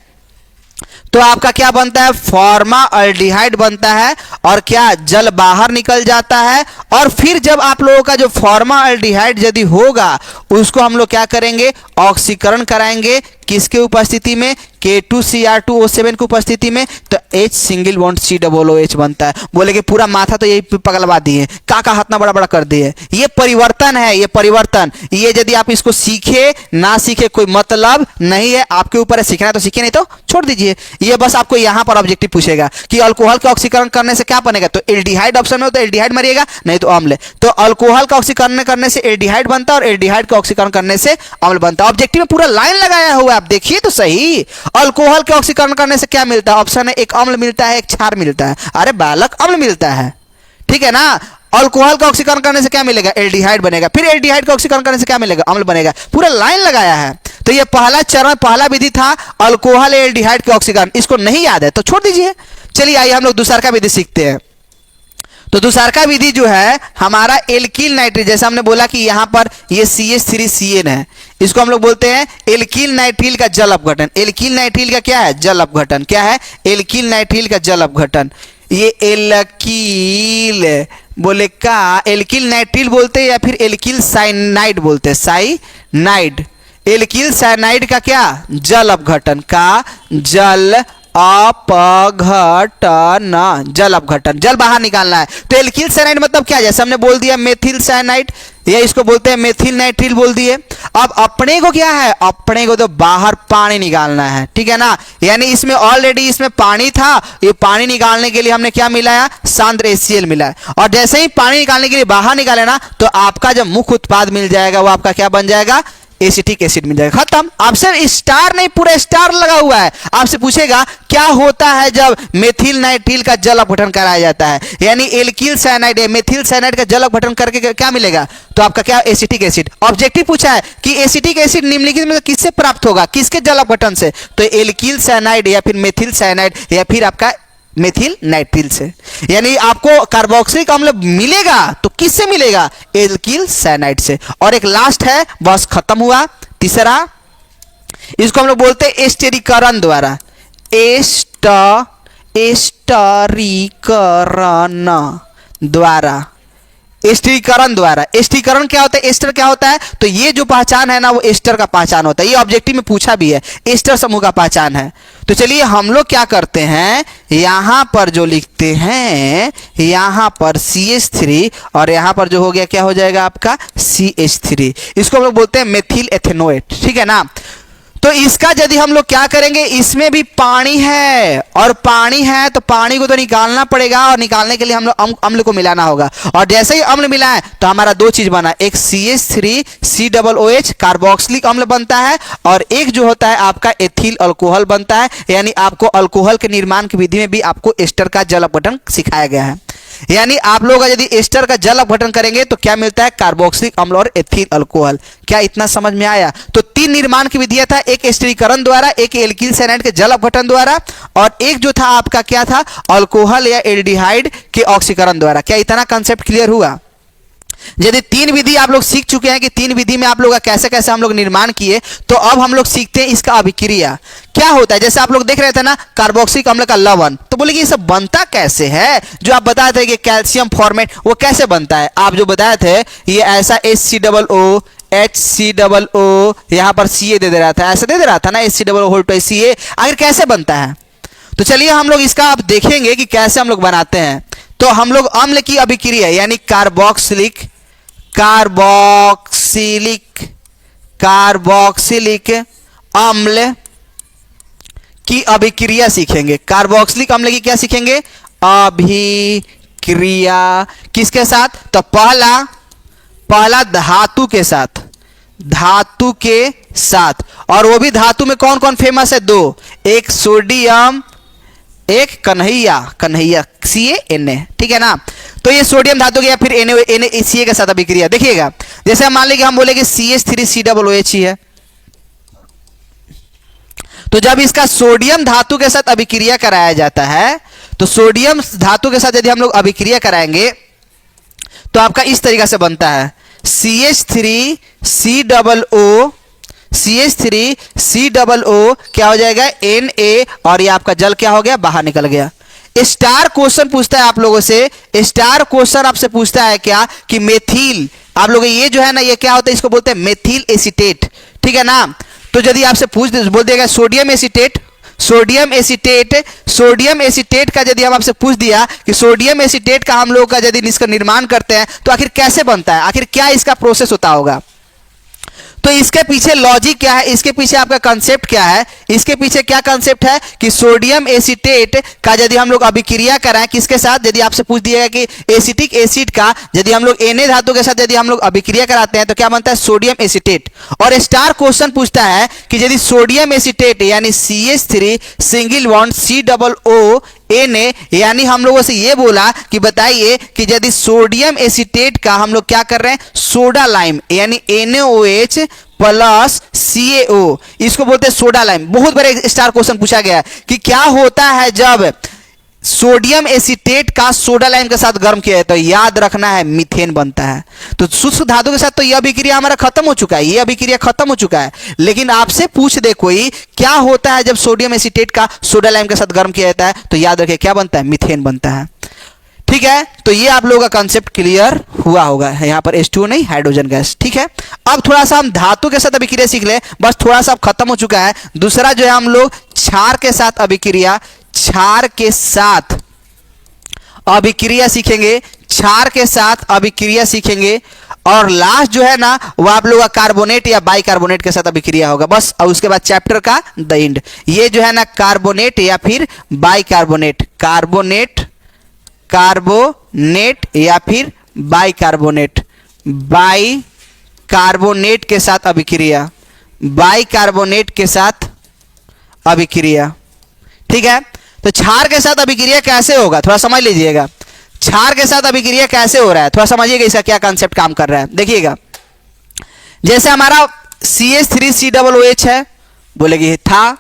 तो आपका क्या बनता है फॉर्माल्डिहाइड बनता है और क्या जल बाहर निकल जाता है। और फिर जब आप लोगों का जो फॉर्माल्डिहाइड यदि होगा उसको हम लोग क्या करेंगे ऑक्सीकरण कराएंगे किसके उपस्थिति में K2Cr2O7 की उपस्थिति में तो H सिंगल बॉन्ड COOH बनता है। बोले कि पूरा माथा तो यही पगलवा दिए, का हाथ ना बड़ा बड़ा कर दिए। ये परिवर्तन है, ये परिवर्तन। ये यदि आप इसको सीखे ना सीखे कोई मतलब नहीं है, आपके ऊपर है, सीखना है तो सीखे नहीं तो छोड़ दीजिए। ये बस आपको यहां पर ऑब्जेक्टिव पूछेगा कि अल्कोहल का ऑक्सीकरण करने से क्या बनेगा तो एल्डिहाइड ऑप्शन में हो तो एल्डिहाइड मरिएगा, नहीं तो अम्ल। तो अल्कोहल का ऑक्सीकरण करने से एल्डिहाइड बनता है और एल्डिहाइड का ऑक्सीकरण करने से अम्ल बनता है। ऑब्जेक्टिव में पूरा लाइन लगाया हुआ है, आप देखिए तो सही। अल्कोहल के ऑक्सीकरण करने से क्या मिलता है ऑप्शन है, एक अम्ल मिलता है एक क्षार मिलता है। अरे बालक अम्ल मिलता है, ठीक है ना। अल्कोहल का ऑक्सीकरण करने से क्या मिलेगा एल्डिहाइड बनेगा, फिर एल्डिहाइड का ऑक्सीकरण करने से क्या मिलेगा अम्ल बनेगा। पूरा लाइन लगाया है। तो ये पहला चरण पहला विधि था अल्कोहल एल्डिहाइड के ऑक्सीकरण, इसको नहीं याद है तो छोड़ दीजिए। चलिए आइए हम लोग दूसरा का विधि सीखते हैं। तो दूसरा का विधि जो है हमारा एल्किल नाइट्रिल, जैसे हमने बोला कि यहां पर ये CH3CN है, इसको हम लोग बोलते हैं एल्किल नाइट्रिल का जल अपघटन। एल्किल नाइट्रिल का क्या है जल अपघटन। क्या है एल्किल नाइट्रिल का जल अपघटन। ये एल्किल बोले का एल्किल नाइट्रिल बोलते हैं या फिर एल्किल साइनाइड बोलते हैं, साइनाइड। एल्किल साइनाइड का क्या जल अपघटन का जल अपघटन, जल अपघटन, जल बाहर निकालना है। तो एल्किल साइनाइड मतलब क्या, जैसे हमने बोल दिया मेथिल साइनाइड या इसको बोलते हैं मेथिल नाइट्रिल बोल दिए। अब अपने को क्या है अपने को तो बाहर पानी निकालना है, ठीक है ना। यानी इसमें ऑलरेडी इसमें पानी था, ये पानी निकालने के लिए हमने क्या मिलाया सांद्र HCl मिलाया। और जैसे ही पानी निकालने के लिए बाहर निकाले ना तो आपका जब मुख्य उत्पाद मिल जाएगा वो आपका क्या बन जाएगा एसिटिक एसिड मिल जाएगा, खत्म। आपसे स्टार नहीं पूरा स्टार लगा हुआ है। आपसे पूछेगा क्या होता है जब मेथिल नाइट्रिल का जल अपघटन कराया जाता है, यानी एल्किल साइनाइड मेथिल साइनाइड का जल अपघटन करके क्या मिलेगा तो आपका क्या एसिटिक एसिड। ऑब्जेक्टिव पूछा है कि एसिटिक एसिड निम्नलिखित में किससे प्राप्त होगा, किसके जल अपघटन से, तो एल्किल साइनाइड या फिर मेथिल साइनाइड या फिर आपका मेथिल नाइट्रिल से। यानी आपको कार्बोक्सिलिक अम्ल मिलेगा तो किससे मिलेगा एल्किल साइनाइड से। और एक लास्ट है बस खत्म हुआ तीसरा, इसको हम लोग बोलते हैं एस्टरीकरण द्वारा। एस्टरीकरण द्वारा, एस्टरीकरण द्वारा। एस्टरीकरण क्या होता है, एस्टर क्या होता है, तो ये जो पहचान है ना वो एस्टर का पहचान होता है। ये ऑब्जेक्टिव में पूछा भी है, एस्टर समूह का पहचान है। तो चलिए हम लोग क्या करते हैं, यहां पर जो लिखते हैं, यहां पर CH3 और यहां पर जो हो गया क्या हो जाएगा आपका CH3, इसको हम लोग बोलते हैं मेथिल एथेनोएट, ठीक है ना। तो इसका यदि हम लोग क्या करेंगे, इसमें भी पानी है और पानी है तो पानी को तो निकालना पड़ेगा और निकालने के लिए हम लोग अम्ल को मिलाना होगा। और जैसे ही अम्ल मिलाएं तो हमारा दो चीज बना, एक CH3COOH कार्बोक्सिलिक अम्ल बनता है और एक जो होता है आपका एथिल अल्कोहल बनता है। यानी आपको अल्कोहल के निर्माण की विधि में भी आपको एस्टर का जल अपघटन सिखाया गया है। यानी आप लोग यदि एस्टर का जल अपघटन करेंगे तो क्या मिलता है, कार्बोक्सिलिक अम्ल और एथिल अल्कोहल। क्या इतना समझ में आया? तो तीन निर्माण की विधियां था, एक एस्टरीकरण द्वारा, एक एल्किल साइनाइड के जल अपघटन द्वारा और एक जो था आपका क्या था, अल्कोहल या एल्डिहाइड के ऑक्सीकरण द्वारा। क्या इतना कंसेप्ट क्लियर हुआ? यदि तीन विधि आप लोग सीख चुके हैं कि तीन विधि में आप लोग का कैसे कैसे हम लोग निर्माण किए, तो अब हम लोग सीखते हैं इसका अभिक्रिया क्या होता है। जैसे आप लोग देख रहे थे ना कार्बोक्सिलिक अम्ल का लवण, तो बोले कि ये सब बनता कैसे है, जो आप बताए थे कि कैल्शियम फॉर्मेट, वो कैसे बनता है। आप जो बताए थे ये ऐसा HCOO HCOO यहां पर Ca दे रहा था, ऐसा दे रहा था ना HCOO आखिर कैसे बनता है। तो चलिए हम लोग इसका आप देखेंगे कि कैसे हम लोग बनाते हैं। तो हम लोग अम्ल की अभिक्रिया यानी कार्बोक्सिलिक अम्ल की अभिक्रिया सीखेंगे। कार्बोक्सिलिक अम्ल की क्या सीखेंगे, अभिक्रिया किसके साथ, तो पहला धातु के साथ और वो भी धातु में कौन कौन फेमस है, दो, एक सोडियम एक कन्हैया CaNa, ठीक है ना। तो ये सोडियम धातु के या फिर NaCa के साथ अभिक्रिया देखिएगा। जैसे हम मान लेंगे हम बोलेंगे CH3COOH ही है, तो जब इसका सोडियम धातु के साथ अभिक्रिया कराया जाता है, तो सोडियम धातु के साथ यदि हम लोग अभिक्रिया कराएंगे तो आपका इस तरीका से बनता है CH3COO क्या हो जाएगा Na और ये आपका जल क्या हो गया, बाहर निकल गया। स्टार क्वेश्चन पूछता है आप लोगों से, स्टार क्वेश्चन आपसे पूछता है क्या कि मेथिल, आप लोग ये जो है ना ये क्या होता है, इसको बोलते हैं मेथिल एसीटेट, ठीक है ना। तो यदि आपसे बोल देगा सोडियम एसीटेट का यदि हम आपसे पूछ दिया कि सोडियम एसीटेट का हम लोग का यदि इसका निर्माण करते हैं तो आखिर कैसे बनता है, आखिर क्या इसका प्रोसेस होता होगा। तो इसके पीछे लॉजिक क्या है, इसके पीछे आपका कंसेप्ट क्या है, इसके पीछे क्या कंसेप्ट है कि सोडियम एसीटेट का यदि हम लोग अभिक्रिया कराएं किसके साथ, यदि आपसे पूछ दिया गया कि एसिटिक एसिड का यदि हम लोग Na धातु के साथ यदि हम लोग अभिक्रिया कराते हैं तो क्या बनता है, सोडियम एसीटेट। और स्टार क्वेश्चन पूछता है कि यदि सोडियम एसीटेट यानी CH3 single bond COO Na, यानी हम लोगों से ये बोला कि बताइए कि यदि सोडियम एसीटेट का हम लोग क्या कर रहे हैं, सोडा लाइम यानी NaOH प्लस CaO, इसको बोलते हैं सोडा लाइम। बहुत बड़े स्टार क्वेश्चन पूछा गया है कि क्या होता है जब सोडियम एसीटेट का सोडा लाइम के साथ गर्म किया है, तो याद रखना है मीथेन बनता है। तो शुष्क धातु के साथ तो यह अभिक्रिया हमारा खत्म हो चुका है, यह अभिक्रिया खत्म हो चुका है, लेकिन आपसे पूछ दे कोई क्या होता है जब सोडियम एसीटेट का सोडा लाइम के साथ गर्म किया जाता है, तो याद रखिए क्या बनता है, मीथेन बनता है, ठीक है। तो ये आप लोगों का कंसेप्ट क्लियर हुआ होगा, यहां पर H2O नहीं, हाइड्रोजन गैस, ठीक है। अब थोड़ा सा हम धातु के साथ अभिक्रिया सीख ले, बस थोड़ा सा खत्म हो चुका है। दूसरा जो है हम लोग क्षार के साथ अभिक्रिया सीखेंगे, क्षार के साथ अभिक्रिया सीखेंगे। और लास्ट जो है ना वो आप लोगों का कार्बोनेट या बाइकार्बोनेट के साथ अभिक्रिया होगा, बस। और उसके बाद चैप्टर का द एंड। ये जो है ना कार्बोनेट या फिर बाइकार्बोनेट, कार्बोनेट या फिर बाइकार्बोनेट के साथ अभिक्रिया, बाइकार्बोनेट के साथ अभिक्रिया, ठीक है। तो क्षार के साथ अभिक्रिया कैसे होगा थोड़ा समझ लीजिएगा, क्षार के साथ अभिक्रिया कैसे हो रहा है थोड़ा समझिएगा, इसका क्या कंसेप्ट काम कर रहा है। देखिएगा जैसे हमारा CH3COOH है, बोलेगी था,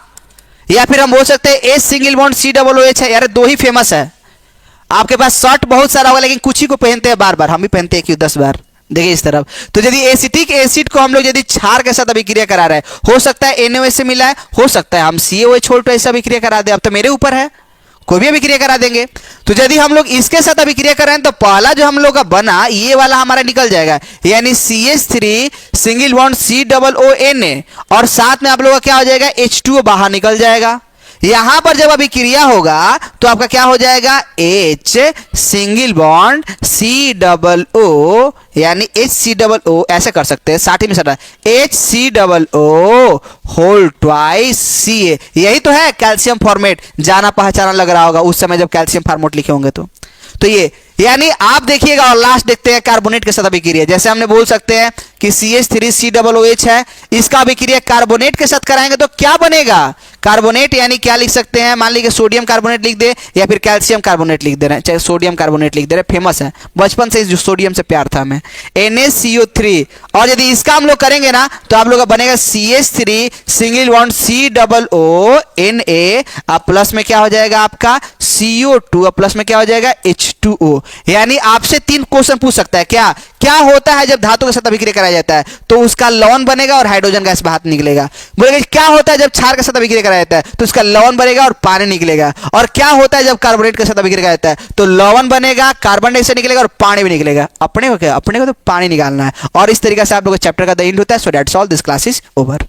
या फिर हम बोल सकते हैं H सिंगल बॉन्ड COOH है। यार दो ही फेमस है, आपके पास शर्ट बहुत सारा होगा लेकिन कुछ ही को पहनते हैं बार बार, हम भी पहनते हैं क्यों 10 बार, देखिए इस तरफ। तो यदि एसिटिक एसिड को हम लोग यदि क्षार के साथ अभिक्रिया करा रहे हैं, हो सकता है NaOH से मिला है, हो सकता है हम CaOH छोड़ तो ऐसा अभिक्रिया करा दे, अब तो मेरे ऊपर है, कोई भी अभिक्रिया करा देंगे। तो यदि हम लोग इसके साथ अभिक्रिया कर रहे हैं तो पहला जो हम लोग का बना ये वाला हमारा निकल जाएगा, यानी CH3 सिंगल बॉन्ड COONA, और साथ में आप लोग का क्या हो जाएगा, H2O बाहर निकल जाएगा। यहां पर जब अभिक्रिया होगा तो आपका क्या हो जाएगा, H सिंगल बॉन्ड COO, यानी HCOO, ऐसे कर सकते हैं 60 में 60, HCOO होल ट्वाइस Ca। यही तो है कैल्शियम फॉर्मेट, जाना पहचाना लग रहा होगा उस समय जब कैल्शियम फॉर्मेट लिखे होंगे। तो ये यानी आप देखिएगा, और लास्ट देखते हैं कार्बोनेट के साथ अभिक्रिया। जैसे हमने बोल सकते हैं कि CH3COOH है, इसका अभिक्रिया कार्बोनेट के साथ कराएंगे तो क्या बनेगा, कार्बोनेट, यानी क्या लिख सकते हैं, मान लीजिए सोडियम कार्बोनेट लिख दे या फिर कैल्शियम कार्बोनेट लिख दे रहे हैं, चाहे सोडियम कार्बोनेट लिख दे रहे हैं, फेमस है, बचपन से जो सोडियम से प्यार था हमें, NaCO3। और यदि इसका हम लोग करेंगे ना तो आप लोग का बनेगा CH3 सिंगल बॉन्ड COONA, अब प्लस में क्या हो जाएगा आपका CO2, प्लस में क्या हो जाएगा H2O। यानी आपसे 3 क्वेश्चन पूछ सकता है, क्या क्या होता है जब धातु के साथ अभिक्रिया कराया जाता है, तो उसका लवण बनेगा और हाइड्रोजन गैस बाहर निकलेगा। बोलेगा क्या होता है जब क्षार के साथ अभिक्रिया कराया जाता है, तो उसका लवण बनेगा और पानी निकलेगा। और क्या होता है जब कार्बोनेट के साथ अभिक्रिया कराया जाता है, तो लवण बनेगा, कार्बन डाइऑक्साइड निकलेगा और पानी भी निकलेगा। अपने को क्या, अपने को तो पानी निकालना है। और इस तरीके से आप लोगों को चैप्टर का द एंड होता है। So that's all, this class is over.